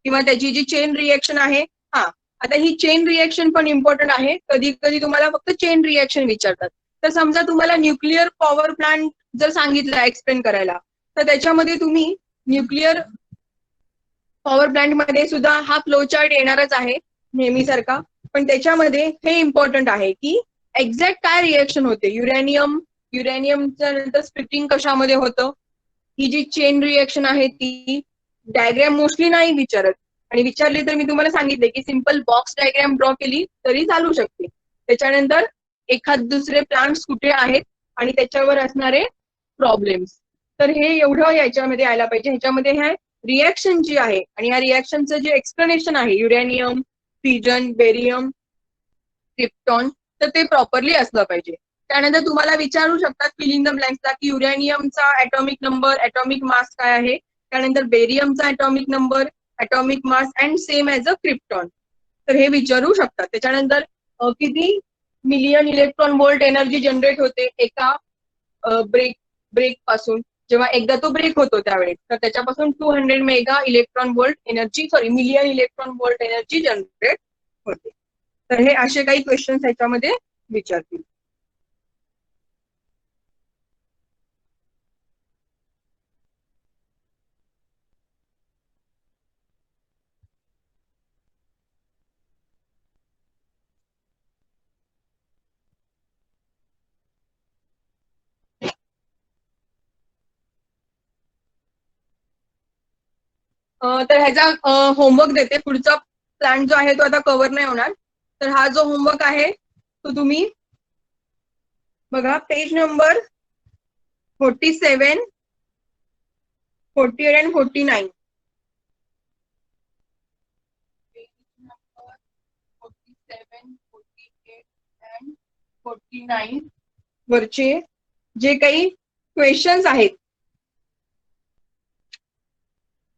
किंवा त्याची जी चेन रिएक्शन आहे. हा, आता ही चेन रिएक्शन पण इम्पॉर्टंट आहे. कधी कधी तुम्हाला फक्त चेन रिएक्शन विचारतात. तर समजा तुम्हाला न्यूक्लिअर पॉवर प्लांट जर सांगितलं एक्सप्लेन करायला, तर त्याच्यामध्ये तुम्ही न्यूक्लिअर पॉवर प्लांट मध्ये सुद्धा हा फ्लो चार्ट येणारच आहे नेहमीसारखा, पण त्याच्यामध्ये हे इम्पॉर्टंट आहे की एक्झॅक्ट काय रिएक्शन होते. युरेनियमच्या नंतर स्प्लिटिंग कशामध्ये होतं, ही जी चेन रिएक्शन आहे ती डायग्राम मोस्टली नाही विचारत, आणि विचारली तर मी तुम्हाला सांगितले की सिंपल बॉक्स डायग्राम ड्रॉ केली तरी चालू शकते. त्याच्यानंतर एखाद दुसरे प्लांट्स कुठे आहेत आणि त्याच्यावर असणारे प्रॉब्लेम्स, तर हे एवढं याच्यामध्ये यायला पाहिजे. ह्याच्यामध्ये हे रिएक्शन जी आहे आणि या रिएक्शनचं जे एक्सप्लेनेशन आहे, युरेनियम, फिजन, बेरियम, क्रिप्टॉन, तर ते प्रॉपरली असलं पाहिजे. त्यानंतर तुम्हाला विचारू शकतात फिलिंग द ब्लँक्सला की युरेनियमचा ॲटॉमिक नंबर, ॲटॉमिक मास काय आहे, त्यानंतर बेरियमचा atomic number, atomic mass and same as a krypton, तर हे विचारू शकतात. त्याच्यानंतर किती million electron volt energy generate होते एका ब्रेक पासून, जेव्हा एकदा तो ब्रेक होतो त्यावेळेस, तर त्याच्यापासून 200 mega electron volt energy, million electron volt energy generate होते. तर हे असे काही क्वेश्चन्स ह्याच्यामध्ये विचारतील. तर ह्याचा होमवर्क देते. पुढचा प्लॅन जो आहे तो आता कव्हर नाही होणार, तर हा जो होमवर्क आहे तो तुम्ही बघा, page number 47, 48 and 49. Page number 47, 48 and 49 वरचे जे काही क्वेश्चन्स आहेत,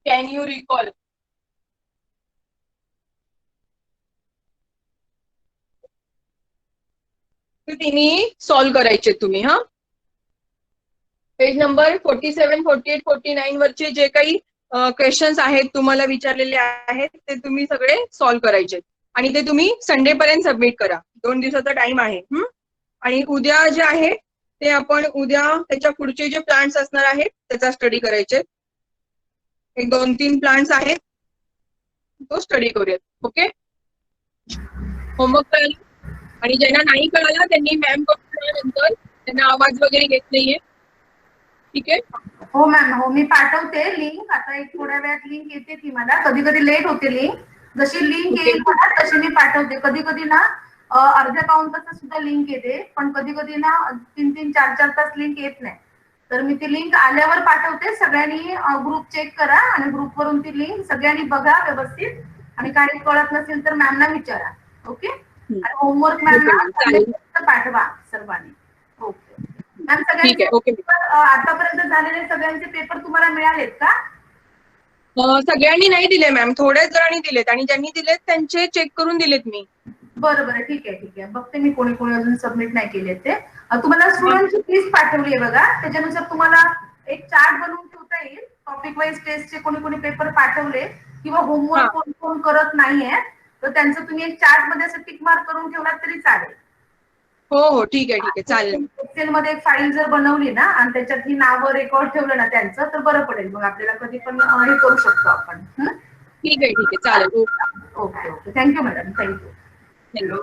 कॅन यू रिकॉल, ते तिन्ही सॉल्व्ह करायचे तुम्ही. हा, पेज नंबर 47, 48, 49 वरचे जे काही क्वेश्चन्स आहेत तुम्हाला विचारलेले आहेत, ते तुम्ही सगळे सॉल्व्ह करायचे आणि ते तुम्ही संडे पर्यंत सबमिट करा. 2 दिवसाचा टाइम आहे. आणि उद्या जे आहे ते आपण उद्या त्याच्या पुढचे जे प्लांट्स असणार आहेत त्याचा स्टडी करायचे. एक 2-3 प्लांट्स आहेत, तो स्टडी करूयात. ओके, होमवर्क कळाला, आणि ज्यांना नाही कळाला त्यांनी मॅम नंतर त्यांना आवाज वगैरे घेत नाहीये. ठीक आहे. हो मॅम, हो मी पाठवते लिंक. आता एक थोड्या वेळात लिंक येते ती मला. कधी कधी लेट होते लिंक. जशी लिंक येईल मला तशी मी पाठवते. कधी कधी ना अर्ध्या पाऊण तासात सुद्धा लिंक येते, पण कधी कधी ना 3-3, 4-4 तास लिंक येत नाही. तर मी ती लिंक आल्यावर पाठवते. सगळ्यांनी ग्रुप चेक करा आणि ग्रुपवरून ती लिंक सगळ्यांनी बघा व्यवस्थित, आणि काही कळत नसेल तर मॅमना विचारा. ओके, आणि होमवर्क मॅमना पाठवा सर्वांनी. ओके मॅम, सगळ्यांचे आतापर्यंत झालेले सगळ्यांचे पेपर तुम्हाला मिळालेत का? सगळ्यांनी नाही दिले मॅम, थोड्याच जणांनी दिलेत, आणि ज्यांनी दिलेत त्यांचे चेक करून दिलेत मी. बरं बरं, ठीक आहे ठीक आहे. बघते मी कोणी कोणी अजून सबमिट नाही केले ते. तुम्हाला स्टुडंटची लिस्ट पाठवली आहे बघा, त्याच्यानुसार तुम्हाला एक चार्ट बनवून ठेवता येईल. टॉपिक वाईज टेस्टचे कोणी कोणी पेपर पाठवले किंवा होमवर्क कोण कोण करत नाहीये, तर त्यांचं तुम्ही एक चार्ट मध्ये असं टिक मार्क करून ठेवला तरी चालेल. हो हो, ठीक आहे ठीक आहे, चालेल. एक्सेल मध्ये एक फाईल जर बनवली ना आणि त्याच्यात ही नावं रेकॉर्ड ठेवलं ना त्यांचं, तर बरं पडेल. मग आपल्याला कधी पण हे करू शकतो आपण. ठीक आहे ठीक आहे, चालेल. Okay okay, thank you madam, thank you.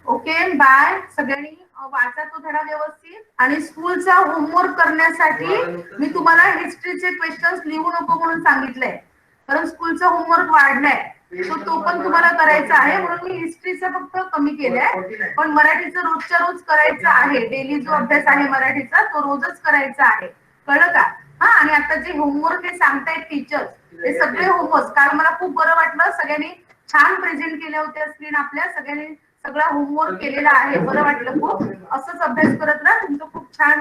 Okay, bye. सगळ्यांनी वाचा तो धडा व्यवस्थित. आणि स्कूलचा होमवर्क करण्यासाठी मी तुम्हाला हिस्ट्रीचे क्वेश्चन्स लिहू नको म्हणून सांगितलंय, कारण स्कूलचा होमवर्क वाढलाय, तो पण तुम्हाला करायचा आहे. म्हणून मी हिस्ट्रीचा फक्त कमी केलाय, पण मराठीचं रोजच्या रोज करायचं आहे. डेली जो अभ्यास आहे मराठीचा तो रोजच करायचा आहे. कळलं का? हा, आणि आता जे होमवर्क हे सांगतायत टीचर्स, हे सगळे होमवर्क काल मला खूप बरं वाटलं. सगळ्यांनी छान प्रेझेंट केल्या होत्या स्क्रीन आपल्या. सगळ्यांनी सगळा होमवर्क केलेला आहे, बरं वाटलं खूप. असंच अभ्यास करत राहा, तुमचं खूप छान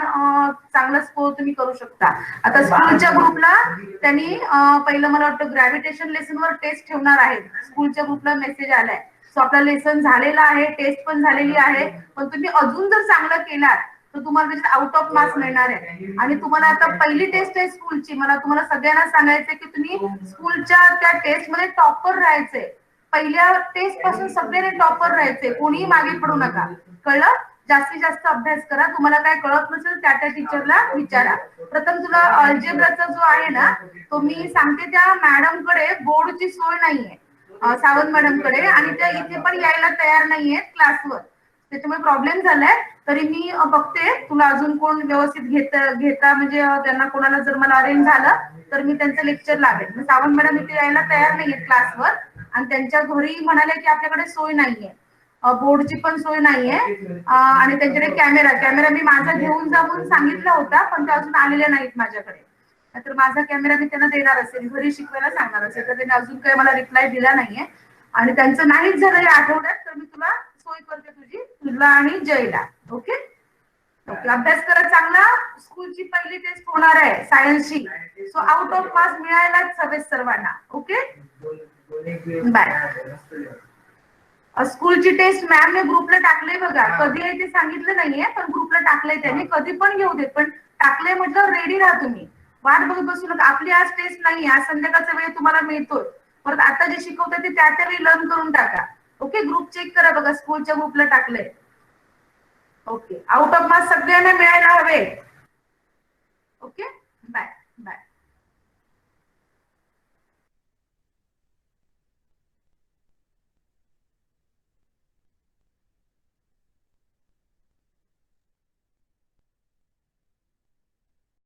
चांगला स्कोर तुम्ही करू शकता. आता स्कूलच्या ग्रुपला त्यांनी पहिलं मला वाटतं ग्रॅव्हिटेशन लेसनवर टेस्ट ठेवणार आहेत. स्कूलच्या ग्रुपला मेसेज आलाय. सो आपला लेसन झालेला आहे, टेस्ट पण झालेली आहे, पण तुम्ही अजून जर चांगलं केलात तर तुम्हाला त्याच्यात आउट ऑफ मार्क्स मिळणार आहे. आणि तुम्हाला आता पहिली टेस्ट आहे स्कूलची, मला तुम्हाला सगळ्यांना सांगायचंय की तुम्ही स्कूलच्या त्या टेस्ट मध्ये टॉपर राहायचंय. पहिल्या टेस्ट पासून सगळ्यांनी टॉपर राहायचंय, कोणीही मागे पडू नका, कळलं? जास्तीत जास्त अभ्यास करा. तुम्हाला काय कळत नसेल त्या त्या टीचरला विचारा. प्रथम तुला अल्जेब्राचा जो आहे ना, तो मी सांगते त्या मॅडम कडे बोर्डची सोय नाहीये, सावंत मॅडम कडे, आणि त्या इथे पण यायला तयार नाहीये क्लासवर, त्याच्यामुळे प्रॉब्लेम झालाय. तरी मी बघते तुला अजून कोण व्यवस्थित घेता म्हणजे त्यांना कोणाला जर मला अरेंज झालं तर मी त्यांचं लेक्चर लावेल. सावंत मॅडम इथे यायला तयार नाहीये क्लासवर, आणि त्यांच्या घरी म्हणाले की आपल्याकडे सोय नाहीये, बोर्डची पण सोय नाहीये, आणि त्यांच्याकडे कॅमेरा मी माझा घेऊन जाऊन सांगितला होता, पण ते अजून आलेले नाहीत माझ्याकडे. तर माझा कॅमेरा मी त्यांना देणार असेल, घरी शिकवायला सांगणार असेल, तर त्यांनी अजून काही मला रिप्लाय दिला नाहीये. आणि त्यांचं नाहीच झालं या आठवड्यात तर मी तुला सोय करते तुझी, तुला आणि जयला. ओके ओके, अभ्यास करा चांगला. स्कूलची पहिली टेस्ट होणार आहे सायन्सची, सो आउट ऑफ मार्क्स मिळायलाच हवे सर्वांना. Okay bye. स्कूलची टेस्ट मॅमने ग्रुपला टाकले बघा, कधी आहे ते सांगितलं नाहीये, पण ग्रुपला टाकलंय त्यांनी. कधी पण घेऊ देत, पण टाकलंय म्हटलं रेडी राहा तुम्ही, वाट बघत बसू नका. आपली आज टेस्ट नाही, आज संध्याकाळचा वेळ तुम्हाला मिळतोय, परत आता जे शिकवतात ते त्या त्यावेळी लर्न करून टाका. ओके, ग्रुप चेक करा बघा, स्कूलच्या ग्रुपला टाकलंय. ओके, आउट ऑफ मार्क्स सगळ्यांना मिळायला हवे. Okay bye bye.